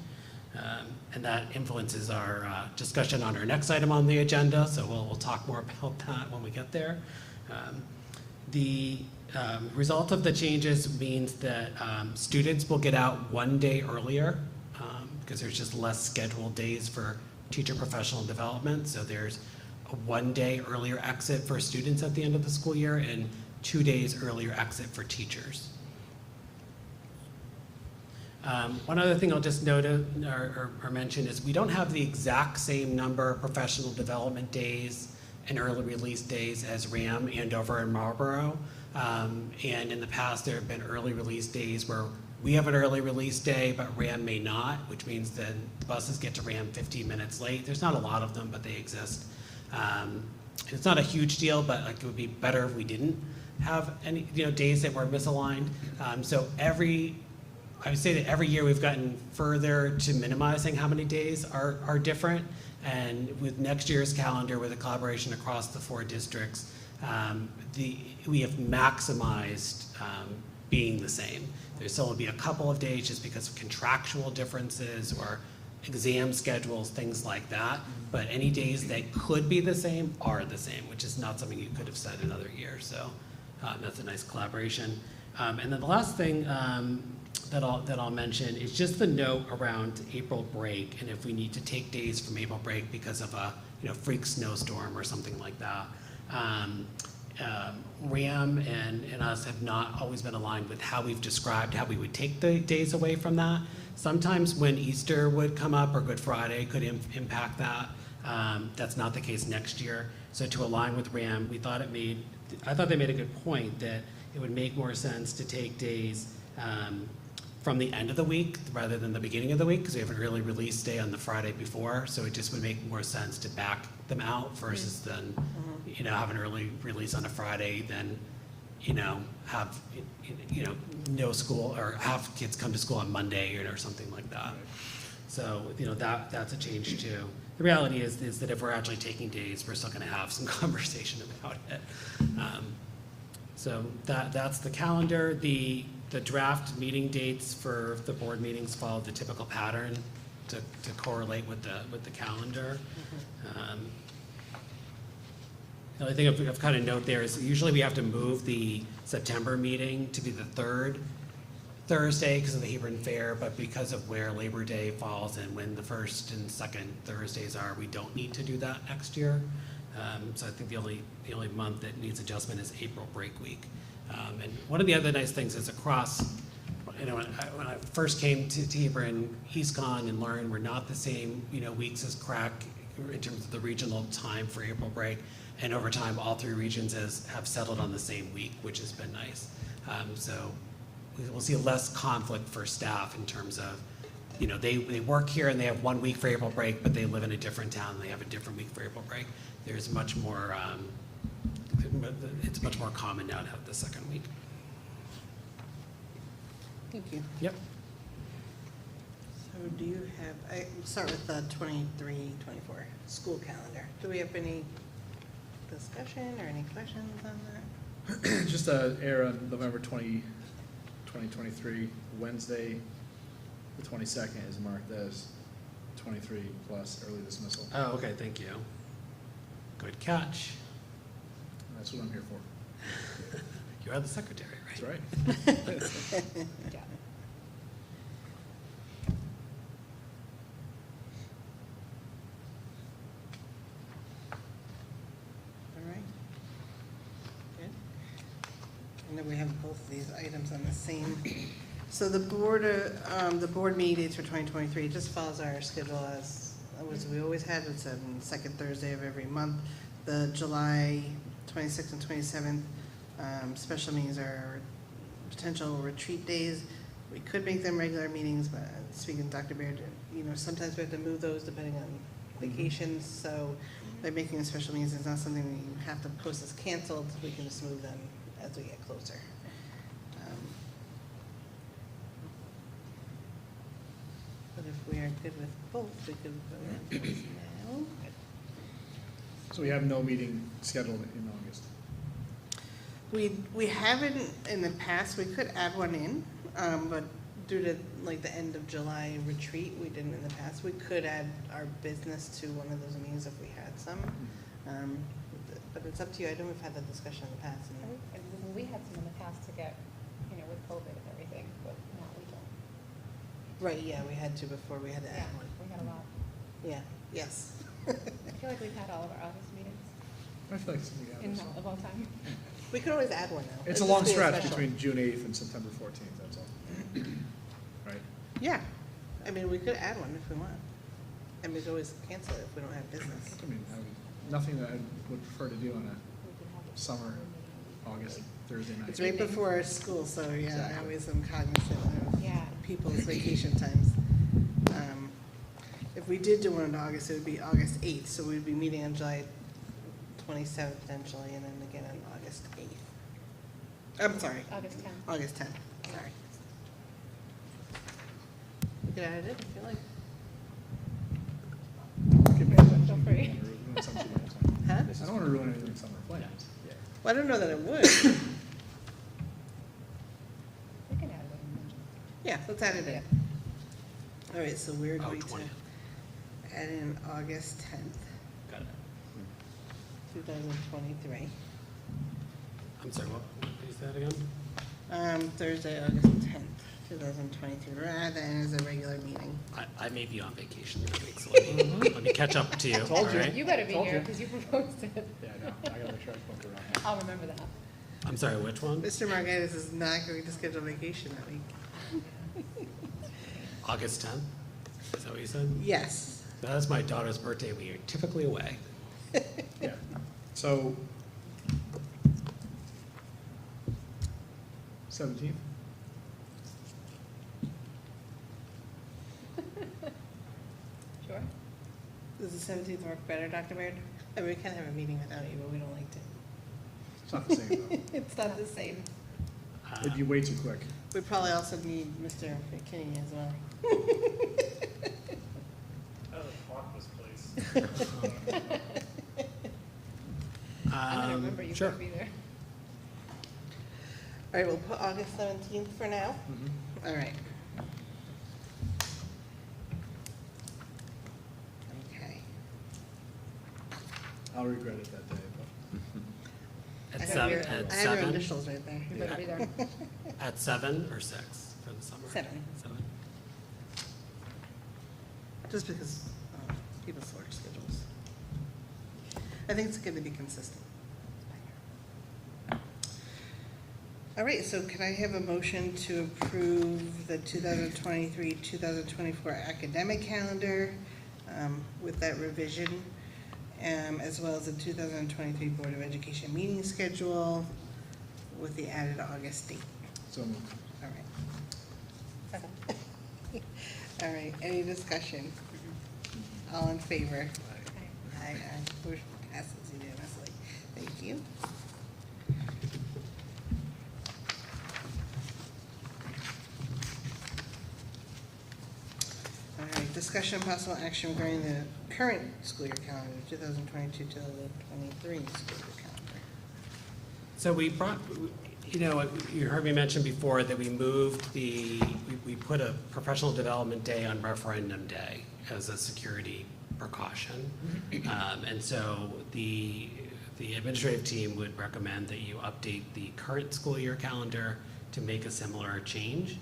And that influences our discussion on our next item on the agenda, so we'll talk more about that when we get there. The result of the changes means that students will get out 1 day earlier because there's just less scheduled days for teacher professional development. So there's a 1 day earlier exit for students at the end of the school year and 2 days earlier exit for teachers. One other thing I'll just note or mention is we don't have the exact same number of professional development days and early release days as RAM, Andover, and Marlboro. And in the past, there have been early release days where we have an early release day, but RAM may not, which means that buses get to RAM 15 minutes late. There's not a lot of them, but they exist. It's not a huge deal, but like it would be better if we didn't have any days that were misaligned. So I would say that every year we've gotten further to minimizing how many days are different. And with next year's calendar, with a collaboration across the 4 districts, we have maximized being the same. There's still will be a couple of days just because of contractual differences or exam schedules, things like that. But any days that could be the same are the same, which is not something you could have said another year. So that's a nice collaboration. And then the last thing that I'll mention is just the note around April break, and if we need to take days from April break because of a freak snowstorm or something like that. RAM and us have not always been aligned with how we've described how we would take the days away from that. Sometimes when Easter would come up or Good Friday could impact that. That's not the case next year. So to align with RAM, I thought they made a good point that it would make more sense to take days from the end of the week rather than the beginning of the week, because we have an early release day on the Friday before, so it just would make more sense to back them out versus then have an early release on a Friday, then have no school or have kids come to school on Monday or something like that. So that's a change too. The reality is that if we're actually taking days, we're still going to have some conversation about it. So that's the calendar. The draft meeting dates for the board meetings follow the typical pattern to correlate with the calendar. The only thing I've kind of note there is usually we have to move the September meeting to be the 3rd Thursday because of the Hebron Fair, but because of where Labor Day falls and when the 1st and 2nd Thursdays are, we don't need to do that next year. So I think the only month that needs adjustment is April break week. And one of the other nice things is across, when I first came to Hebron, EastCon and Learn were not the same, weeks as CRAC in terms of the regional time for April break. And over time, all 3 regions have settled on the same week, which has been nice. So we'll see less conflict for staff in terms of, they work here and they have 1 week for April break, but they live in a different town and they have a different week for April break. There's much more, it's much more common now to have the 2nd week. Thank you. Yep. So do you have, I start with the 23-24 school calendar. Do we have any discussion or any questions on that? Just air on November 2023, Wednesday, the 22nd is marked as 23 plus early dismissal. Oh, okay, thank you. Good catch. That's what I'm here for. You are the secretary, right? That's right. Yeah. All right. Good. And then we have both of these items on the same. So the board meetings for 2023 just follows our schedule as we always had. It's on the 2nd Thursday of every month. The July 26th and 27th special meetings are potential retreat days. We could make them regular meetings, but speaking to Dr. Baird, sometimes we have to move those depending on vacations. So by making them special meetings, it's not something that you have to post as canceled. We can just move them as we get closer. But if we are good with both, we could go ahead now. So we have no meeting scheduled in August. We haven't in the past. We could add one in, but due to like the end of July retreat, we didn't in the past. We could add our business to one of those meetings if we had some. But it's up to you. I know we've had that discussion in the past. And we had some in the past to get, with COVID and everything, but now we don't. Right, yeah, we had to before. We had to Yeah, add one. we had a lot. Yeah, yes. I feel like we've had all of our August meetings I feel like we have in this. of all time. We could always add one now. It's a It'd long just be stretch special. between June 8th and September 14th, that's all. Right? Yeah, I mean, we could add one if we want. And we could always cancel it if we don't have business. I mean, nothing that I would prefer to do on a summer, August, Thursday night. It's right before school, so yeah, I Exactly. always am cognizant of Yeah. people's vacation times. If we did do one in August, it would be August 8th, so we'd be meeting on July 27th potentially, and then again on August 8th. I'm sorry, August 10th. August 10th, sorry. We could add it if you like. Give me attention. Feel free. I don't wanna ruin some people's plans. Huh? I don't want to ruin anything summer plans. Well, I don't know that it would. We can add one. Yeah, let's add it in. All right, so we're Oh, going to 20th. add in August 10th, Got it. 2023. I'm sorry, what did you say that again? Thursday, August 10th, 2023, rather than as a regular meeting. I may be on vacation that week, so let me catch up to you, all Told you. right? You better be Told here you. because you proposed it. Yeah, I know. I gotta make sure I poke around. I'll remember that. I'm sorry, which one? Mr. Margaitis is not going to schedule vacation that week. August 10th? Is that what you said? Yes. That is my daughter's birthday. We are typically away. Yeah, so 17th? Sure. Does the 17th work better, Dr. Baird? I mean, we can have a meeting without you, but we don't like to. It's not the same though. It's not the same. It'd be way too quick. We probably also need Mr. McKinney as well. How the clock was placed. I'm gonna remember you Sure. better be there. All right, we'll put August 17th for now. Mhm. All right. Okay. I'll regret it that day, At I have seven, your- at I have your seven, initials right there. You better be there. at 7 or 6 for the summer? 7. 7. Just because people's work schedules. I think it's good to be consistent. All right, so can I have a motion to approve the 2023-2024 academic calendar with that revision, as well as the 2023 Board of Education meeting schedule with the added August date? so moved. All right. All right, any discussion? All in favor? Aye, aye. Motion passes unanimously. Thank you. All right, discussion and possible action regarding the current school year calendar, 2022-2023 school year calendar. So we brought, you heard me mention before that we moved we put a professional development day on referendum day as a security precaution. And so the administrative team would recommend that you update the current school year calendar to make a similar change.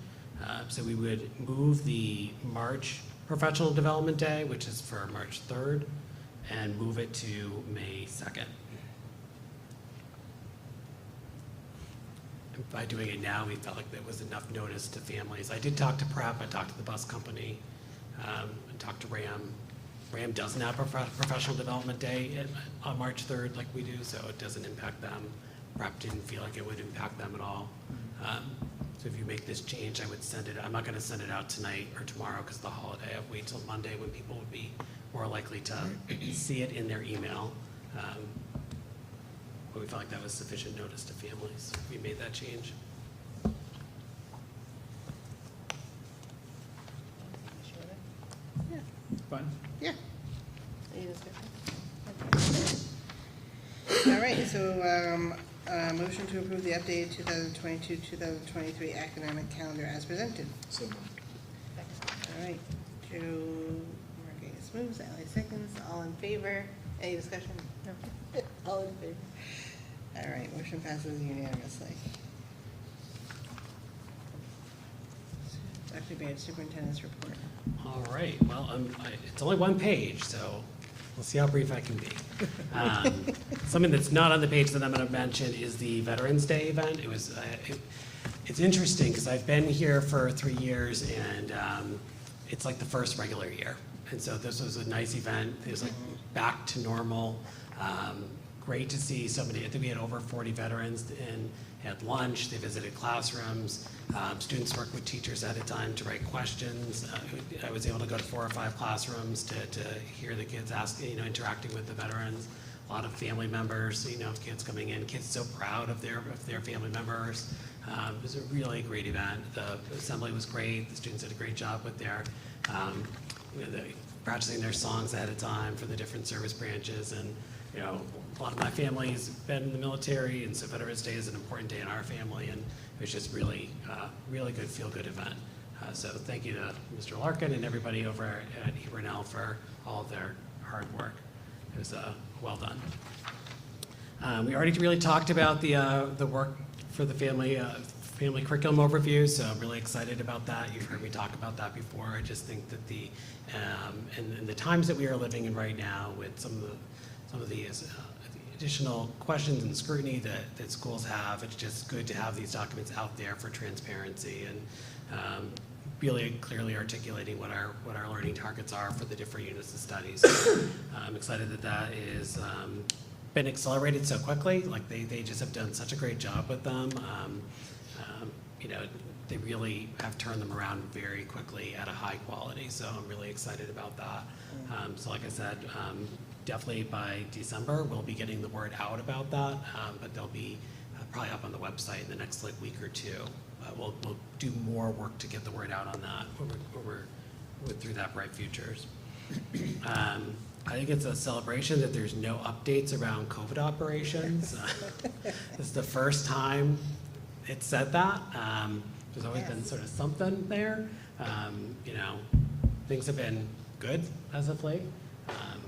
So we would move the March professional development day, which is for March 3rd, and move it to May 2nd. And by doing it now, we felt like there was enough notice to families. I did talk to Prep, I talked to the bus company, and talked to RAM. RAM doesn't have a professional development day on March 3rd like we do, so it doesn't impact them. Prep didn't feel like it would impact them at all. So if you make this change, I would send it, I'm not gonna send it out tonight or tomorrow because of the holiday. I'll wait till Monday when people would be more likely to see it in their email. But we felt like that was sufficient notice to families. We made that change. Yeah, Fine. yeah. Any discussion? All right, so, motion to approve the updated 2022-2023 academic calendar as presented. So moved. All right, Joe Marquez moves, Ally seconds, all in favor? Any discussion? No. All in favor? All right, motion passes unanimously. Dr. Baird, Superintendent's report. All right, well, it's only one page, so we'll see how brief I can be. Something that's not on the page that I'm going to mention is the Veterans Day event. It's interesting because I've been here for 3 years, and it's like the first regular year. And so this was a nice event. It was like back to normal. Great to see so many. I think we had over 40 veterans and had lunch. They visited classrooms. Students worked with teachers at a time to write questions. I was able to go to 4 or 5 classrooms to hear the kids ask, interacting with the veterans. A lot of family members, kids coming in. Kids so proud of their family members. It was a really great event. The assembly was great. The students did a great job with their practicing their songs ahead of time for the different service branches. And a lot of my family's been in the military, and so Veterans Day is an important day in our family, and it was just really good, feel-good event. So thank you to Mr. Larkin and everybody over at Hebron for all of their hard work. It was well done. We already really talked about the work for the family curriculum overview, so I'm really excited about that. You've heard me talk about that before. I just think that in the times that we are living in right now, with some of the additional questions and scrutiny that schools have, it's just good to have these documents out there for transparency and really clearly articulating what our learning targets are for the different units of studies. I'm excited that is been accelerated so quickly. Like they just have done such a great job with them. They really have turned them around very quickly at a high quality. So I'm really excited about that. So like I said, definitely by December, we'll be getting the word out about that, but they'll be probably up on the website in the next week or two. We'll do more work to get the word out on that through that Bright Futures. I think it's a celebration that there's no updates around COVID operations. This is the first time it said that. There's always been sort of something there. Things have been good as of late.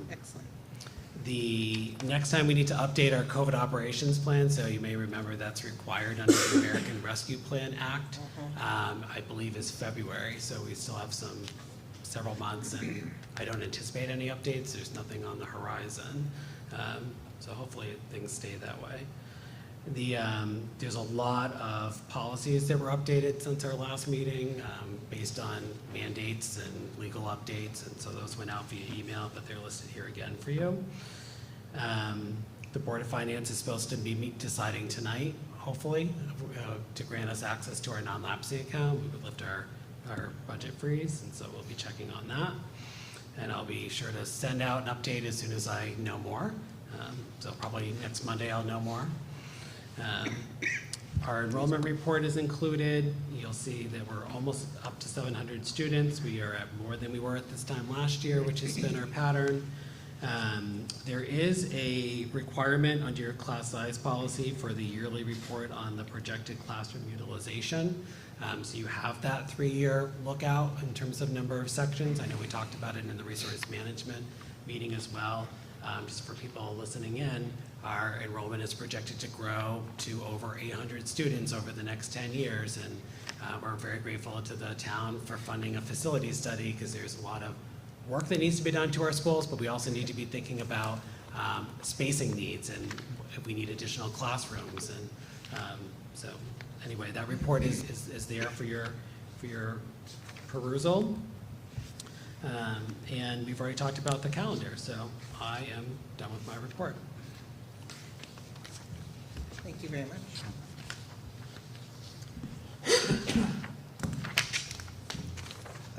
Excellent. The next time we need to update our COVID operations plan, so you may remember that's required under the American Rescue Plan Act, I believe is February, so we still have several months, and I don't anticipate any updates. There's nothing on the horizon. So hopefully things stay that way. There's a lot of policies that were updated since our last meeting based on mandates and legal updates, and so those went out via email, but they're listed here again for you. The Board of Finance is supposed to be deciding tonight, hopefully, to grant us access to our non-lapsing account. We would lift our budget freeze, and so we'll be checking on that. And I'll be sure to send out an update as soon as I know more. So probably next Monday I'll know more. Our enrollment report is included. You'll see that we're almost up to 700 students. We are at more than we were at this time last year, which has been our pattern. There is a requirement under your class size policy for the yearly report on the projected classroom utilization. So you have that 3-year lookout in terms of number of sections. I know we talked about it in the resource management meeting as well. Just for people listening in, our enrollment is projected to grow to over 800 students over the next 10 years. And we're very grateful to the town for funding a facility study, because there's a lot of work that needs to be done to our schools, but we also need to be thinking about spacing needs and if we need additional classrooms. And so anyway, that report is there for your perusal. And we've already talked about the calendar, so I am done with my report. Thank you very much.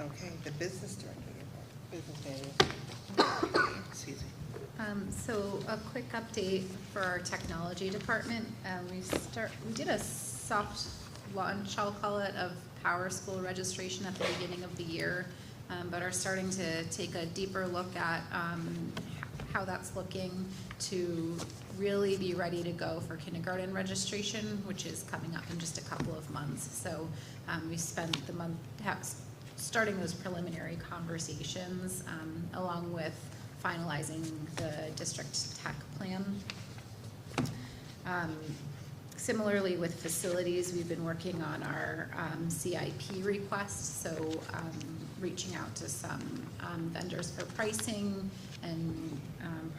Okay, the business director report, business manager. Excuse me. So a quick update for our technology department. We did a soft launch, I'll call it, of Power School registration at the beginning of the year, but are starting to take a deeper look at how that's looking to really be ready to go for kindergarten registration, which is coming up in just a couple of months. So we spent the month starting those preliminary conversations along with finalizing the district tech plan. Similarly with facilities, we've been working on our CIP requests, so reaching out to some vendors for pricing and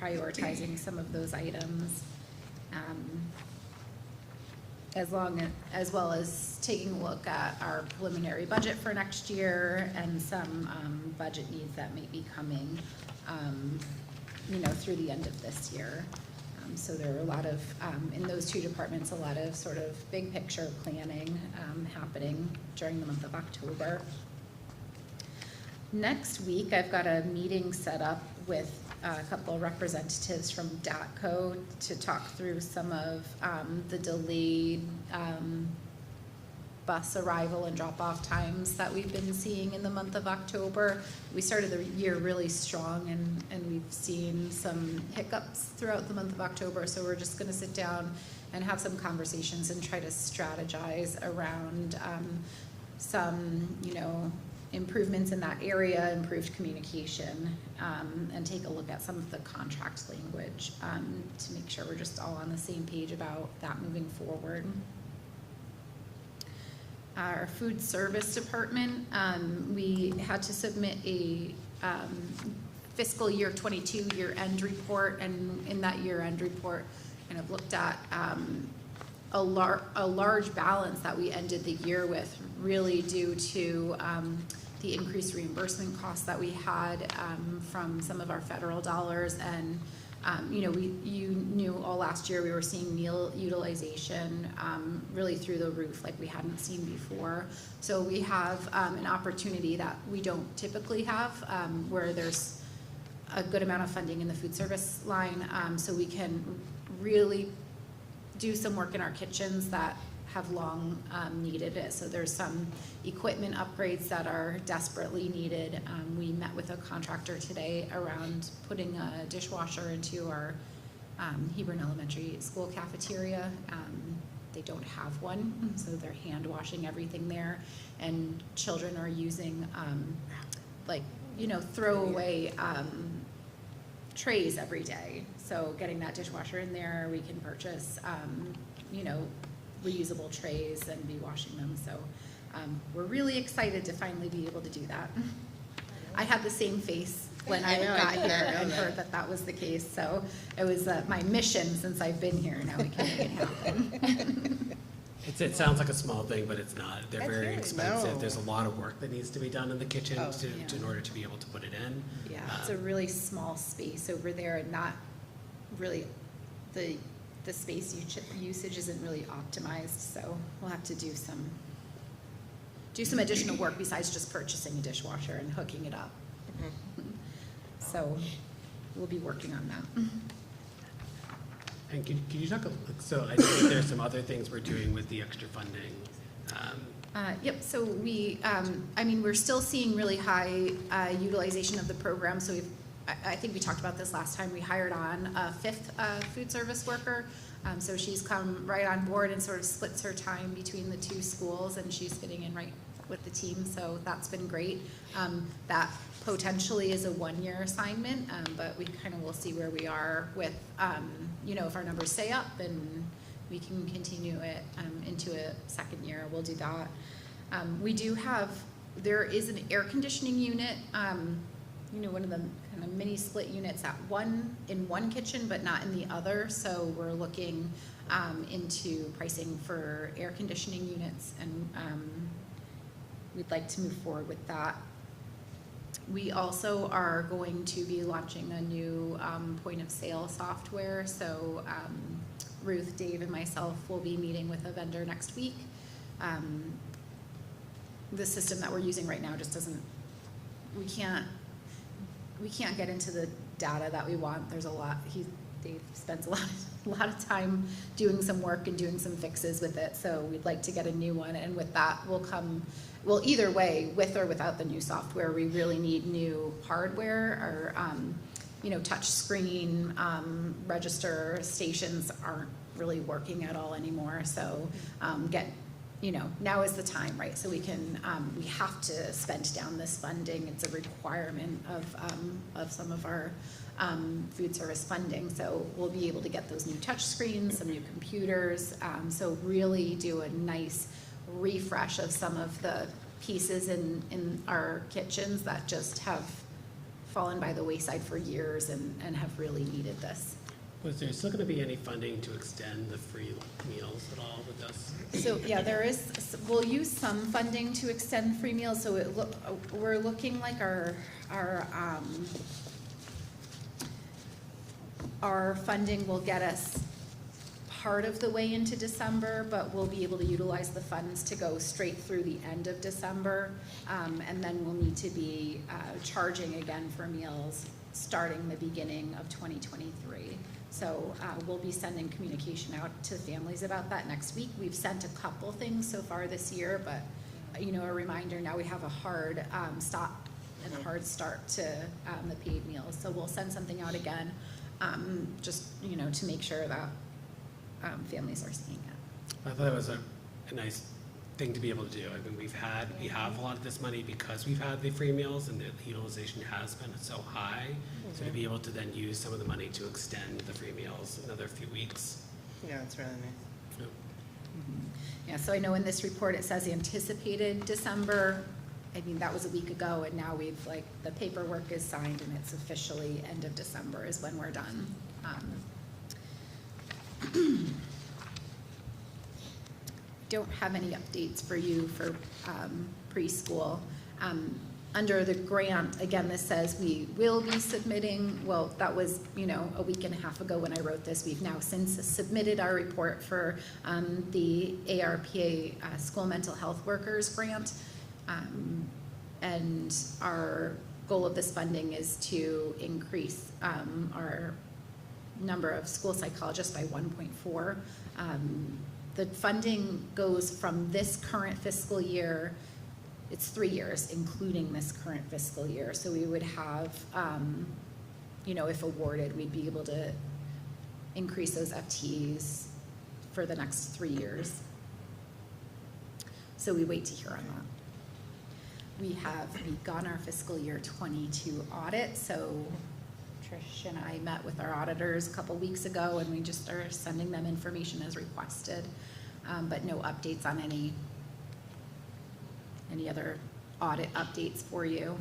prioritizing some of those items, as well as taking a look at our preliminary budget for next year and some budget needs that may be coming through the end of this year. So there are a lot of, in those two departments, a lot of sort of big picture planning happening during the month of October. Next week, I've got a meeting set up with a couple of representatives from DATCO to talk through some of the delayed bus arrival and drop-off times that we've been seeing in the month of October. We started the year really strong, and we've seen some hiccups throughout the month of October, so we're just going to sit down and have some conversations and try to strategize around some, improvements in that area, improved communication, and take a look at some of the contract language to make sure we're just all on the same page about that moving forward. Our food service department, we had to submit a fiscal year 22 year-end report, and in that year-end report kind of looked at a large balance that we ended the year with, really due to the increased reimbursement costs that we had from some of our federal dollars. And you knew all last year we were seeing meal utilization really through the roof like we hadn't seen before. So we have an opportunity that we don't typically have where there's a good amount of funding in the food service line, so we can really do some work in our kitchens that have long needed it. So there's some equipment upgrades that are desperately needed. We met with a contractor today around putting a dishwasher into our Hebron Elementary School cafeteria. They don't have one, so they're hand washing everything there, and children are using throwaway trays every day. So getting that dishwasher in there, we can purchase reusable trays and be washing them. So we're really excited to finally be able to do that. I had the same face when I got here and heard that was the case. So it was my mission since I've been here. Now we can make it happen. It sounds like a small thing, but it's not. They're That's very right. expensive. No. There's a lot of work that needs to be done in the kitchen Oh, in order to be able to put it in. Yeah, it's a really small space over there, and not really the space usage isn't really optimized. So we'll have to do some additional work besides just purchasing a dishwasher and hooking it up. So we'll be working on that. And can you talk, so I think there's some other things we're doing with the extra funding. Yep, so we're still seeing really high utilization of the program. So I think we talked about this last time. We hired on a fifth food service worker. So she's come right on board and sort of splits her time between the two schools, and she's fitting in right with the team. So that's been great. That potentially is a one-year assignment, but we kind of will see where we are with, if our numbers stay up and we can continue it into a second year, we'll do that. There is an air conditioning unit, one of the kind of mini split units in one kitchen, but not in the other. So we're looking into pricing for air conditioning units, and we'd like to move forward with that. We also are going to be launching a new point of sale software. So Ruth, Dave, and myself will be meeting with a vendor next week. The system that we're using right now just doesn't we can't get into the data that we want. There's a lot, Dave spends a lot of time doing some work and doing some fixes with it, so we'd like to get a new one, and with that will come, well, either way, with or without the new software, we really need new hardware. Our, touch screen register stations aren't really working at all anymore, so now is the time, right? So we have to spend down this funding. It's a requirement of some of our food service funding. So we'll be able to get those new touch screens, some new computers. So really do a nice refresh of some of the pieces in our kitchens that just have fallen by the wayside for years and have really needed this. Was there still going to be any funding to extend the free meals at all with this? So yeah, there is. We'll use some funding to extend free meals. So we're looking like our funding will get us part of the way into December, but we'll be able to utilize the funds to go straight through the end of December, and then we'll need to be charging again for meals starting the beginning of 2023. So we'll be sending communication out to families about that next week. We've sent a couple things so far this year, but a reminder, now we have a hard stop and a hard start to the paid meals. So we'll send something out again, just to make sure that families are seeing it. I thought it was a nice thing to be able to do. I mean, we have a lot of this money because we've had the free meals and the utilization has been so high. So to be able to then use some of the money to extend the free meals another few weeks. Yeah, it's really nice. Yep. Yeah, so I know in this report it says anticipated December. I mean, that was a week ago, and now the paperwork is signed and it's officially end of December is when we're done. Don't have any updates for you for preschool. Under the grant, again, this says we will be submitting, well, that was, a week and a half ago when I wrote this. We've now since submitted our report for the ARPA School Mental Health Workers Grant. And our goal of this funding is to increase our number of school psychologists by 1.4. The funding goes from this current fiscal year. It's 3 years, including this current fiscal year. So we would have, if awarded, we'd be able to increase those FTEs for the next 3 years. So we wait to hear on that. We have begun our fiscal year 22 audit. So Trish and I met with our auditors a couple weeks ago, and we just are sending them information as requested, but no updates on any other audit updates for you.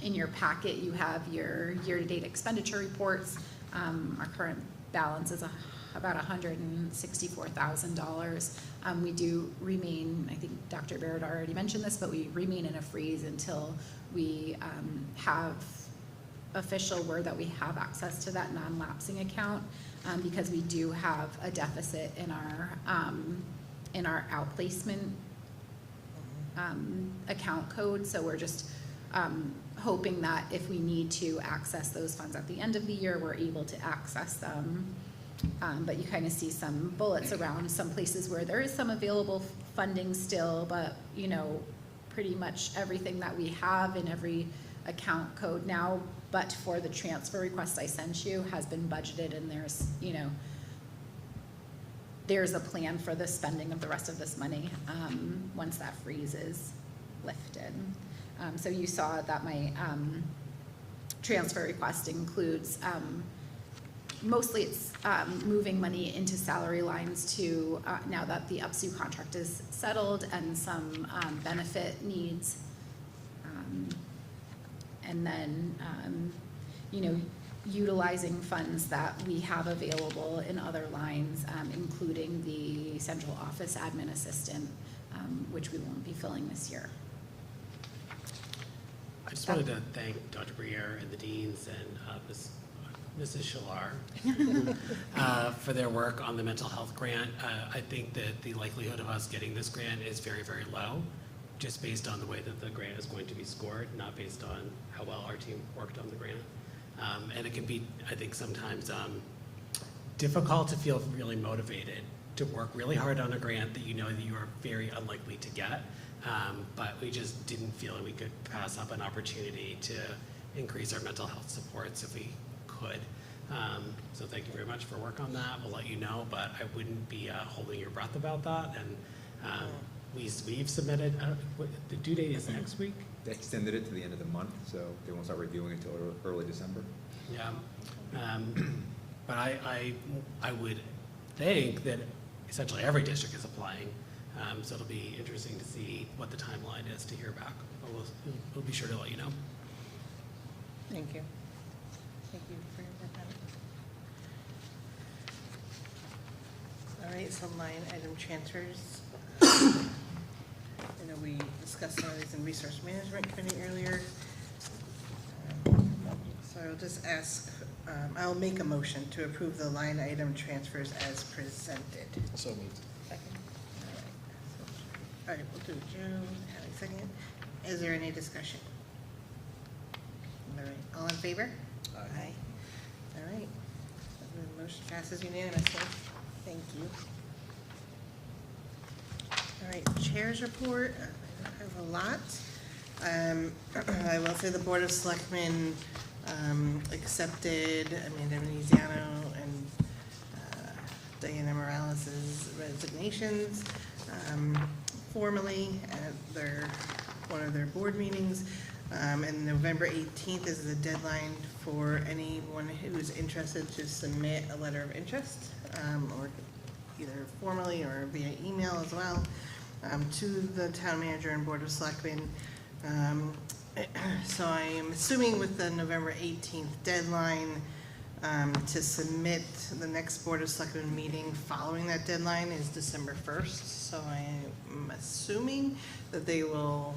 In your packet, you have your year-to-date expenditure reports. Our current balance is about $164,000. We do remain, I think Dr. Baird already mentioned this, but we remain in a freeze until we have official word that we have access to that non-lapsing account, because we do have a deficit in our outplacement account code. So we're just hoping that if we need to access those funds at the end of the year, we're able to access them. But you kind of see some bullets around some places where there is some available funding still, but pretty much everything that we have in every account code now, but for the transfer request I sent you, has been budgeted, and there's a plan for the spending of the rest of this money once that freeze is lifted. So you saw that my transfer request includes, mostly it's moving money into salary lines to, now that the UPSU contract is settled, and some benefit needs. And then, utilizing funds that we have available in other lines, including the central office admin assistant, which we won't be filling this year. I just wanted to thank Dr. Briere and the deans and Mrs. Shillar for their work on the mental health grant. I think that the likelihood of us getting this grant is very, very low. just based on the way that the grant is going to be scored, not based on how well our team worked on the grant. And it can be, I think, sometimes difficult to feel really motivated to work really hard on a grant that you know that you are very unlikely to get. But we just didn't feel that we could pass up an opportunity to increase our mental health supports if we could. So thank you very much for work on that. We'll let you know, but I wouldn't be holding your breath about that. And we've submitted, the due date is next week? They extended it to the end of the month, so they won't start reviewing until early December. Yeah. But I would think that essentially every district is applying. So it'll be interesting to see what the timeline is to hear back. But we'll be sure to let you know. Thank you. Thank you for your work on it. All right, so line item transfers. I know we discussed some of these in Resource Management Committee earlier. So I'll just ask, I'll make a motion to approve the line item transfers as presented. So moved. Second. All right, we'll do Joe, Hallie second. Is there any discussion? All right, all in favor? Aye. All right, the motion passes unanimously. Thank you. All right, Chair's report. I don't have a lot. I will say the Board of Selectmen accepted Amanda Veneziano and Diana Morales' resignations formally at one of their board meetings. And November 18th is the deadline for anyone who's interested to submit a letter of interest, or either formally or via email as well, to the town manager and Board of Selectmen. So I am assuming with the November 18th deadline, to submit, the next Board of Selectmen meeting following that deadline is December 1st. So I am assuming that they will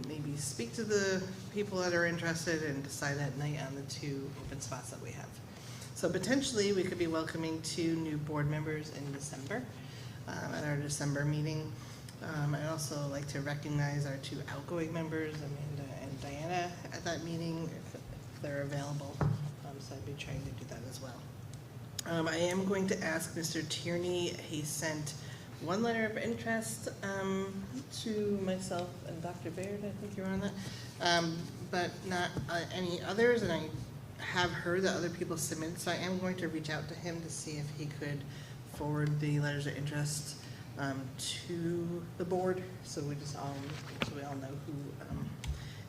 maybe speak to the people that are interested and decide that night on the 2 open spots that we have. So potentially we could be welcoming 2 new board members in December at our December meeting. I'd also like to recognize our 2 outgoing members, Amanda and Diana, at that meeting if they're available. So I'd be trying to do that as well. I am going to ask Mr. Tierney. He sent 1 letter of interest to myself and Dr. Baird. I think you're on that, but not any others. And I have heard that other people submitted, so I am going to reach out to him to see if he could forward the letters of interest to the board, so we all know who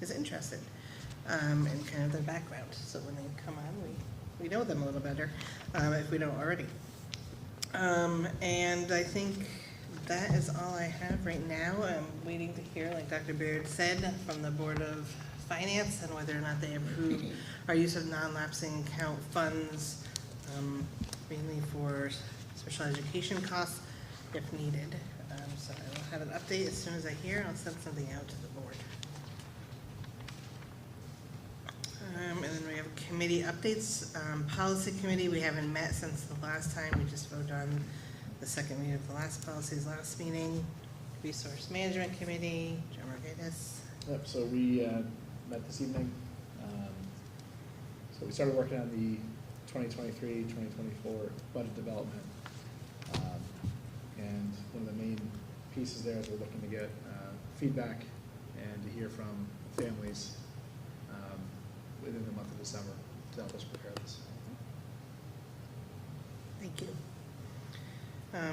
is interested and kind of their background. So when they come on, we know them a little better if we don't already. And I think that is all I have right now. I'm waiting to hear, like Dr. Baird said, from the Board of Finance and whether or not they approve our use of non-lapsing account funds, mainly for special education costs if needed. So I will have an update as soon as I hear. I'll send something out to the board. And then we have committee updates. Policy committee, we haven't met since the last time. We just voted on the second reading of the last policies last meeting. Resource Management Committee, Joe Margaitis. Yep, so we met this evening. So we started working on the 2023-2024 budget development. And one of the main pieces there is we're looking to get feedback and to hear from families within the month of December to help us prepare this. Thank you.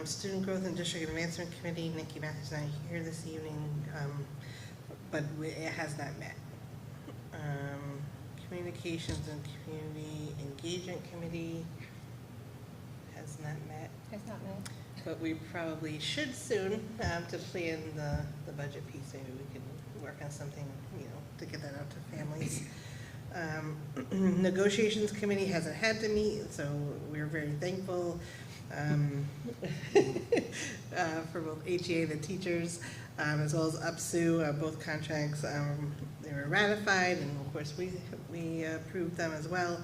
Student Growth and District Advancement Committee, Nikki Matthews not here this evening, but it has not met. Communications and Community Engagement Committee has not met. Has not met. But we probably should soon to plan the budget piece. Maybe we can work on something, to get that out to families. Negotiations Committee hasn't had to meet, so we're very thankful for both HEA, the teachers, as well as UPSU. Both contracts, they were ratified, and of course we approved them as well.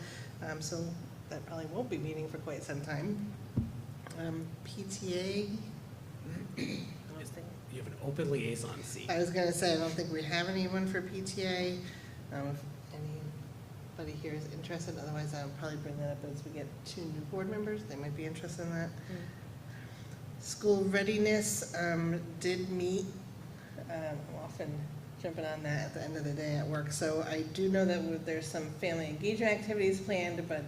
So that probably won't be meeting for quite some time. PTA. you have an open liaison seat. I was gonna say, I don't think we have anyone for PTA. If anybody here is interested, otherwise I'll probably bring that up as we get 2 new board members. They might be interested in that. School readiness did meet. I'm often jumping on that at the end of the day at work. So I do know that there's some family engagement activities planned, but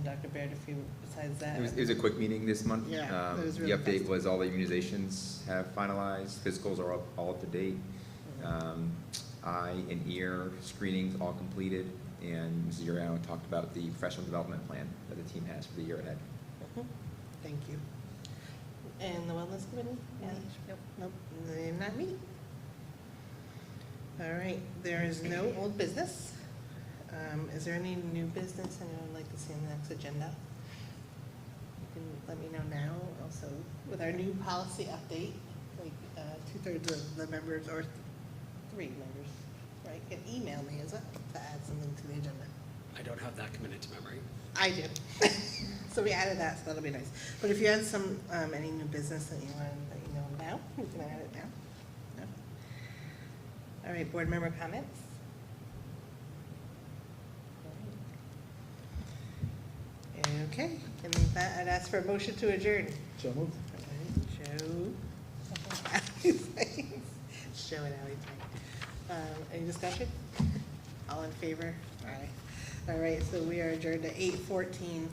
Dr. Baird, if you, besides that. It was a quick meeting this month. Yeah, it was The really update fast. was all the immunizations have finalized, physicals are all up to date. Eye and ear screenings all completed, and Mrs. Uriano talked about the professional development plan that the team has for the year ahead. Thank you. And the wellness committee? Nope, they did not meet. All right, there is no old business. Is there any new business anyone would like to see on the next agenda? You can let me know now. Also, with our new policy update, like 2/3 of the members, or 3 members, right, can email me as well to add something to the agenda. I don't have that committed to memory. I do. So we added that, so that'll be nice. But if you had some, any new business that you want to let you know now, you can add it now. No? All right, board member comments? Okay, and with that, I'd ask for a motion to adjourn. So moved. Joe. Joe and Ally. Any discussion? All in favor? All right. All right, so we are adjourned at 8:14.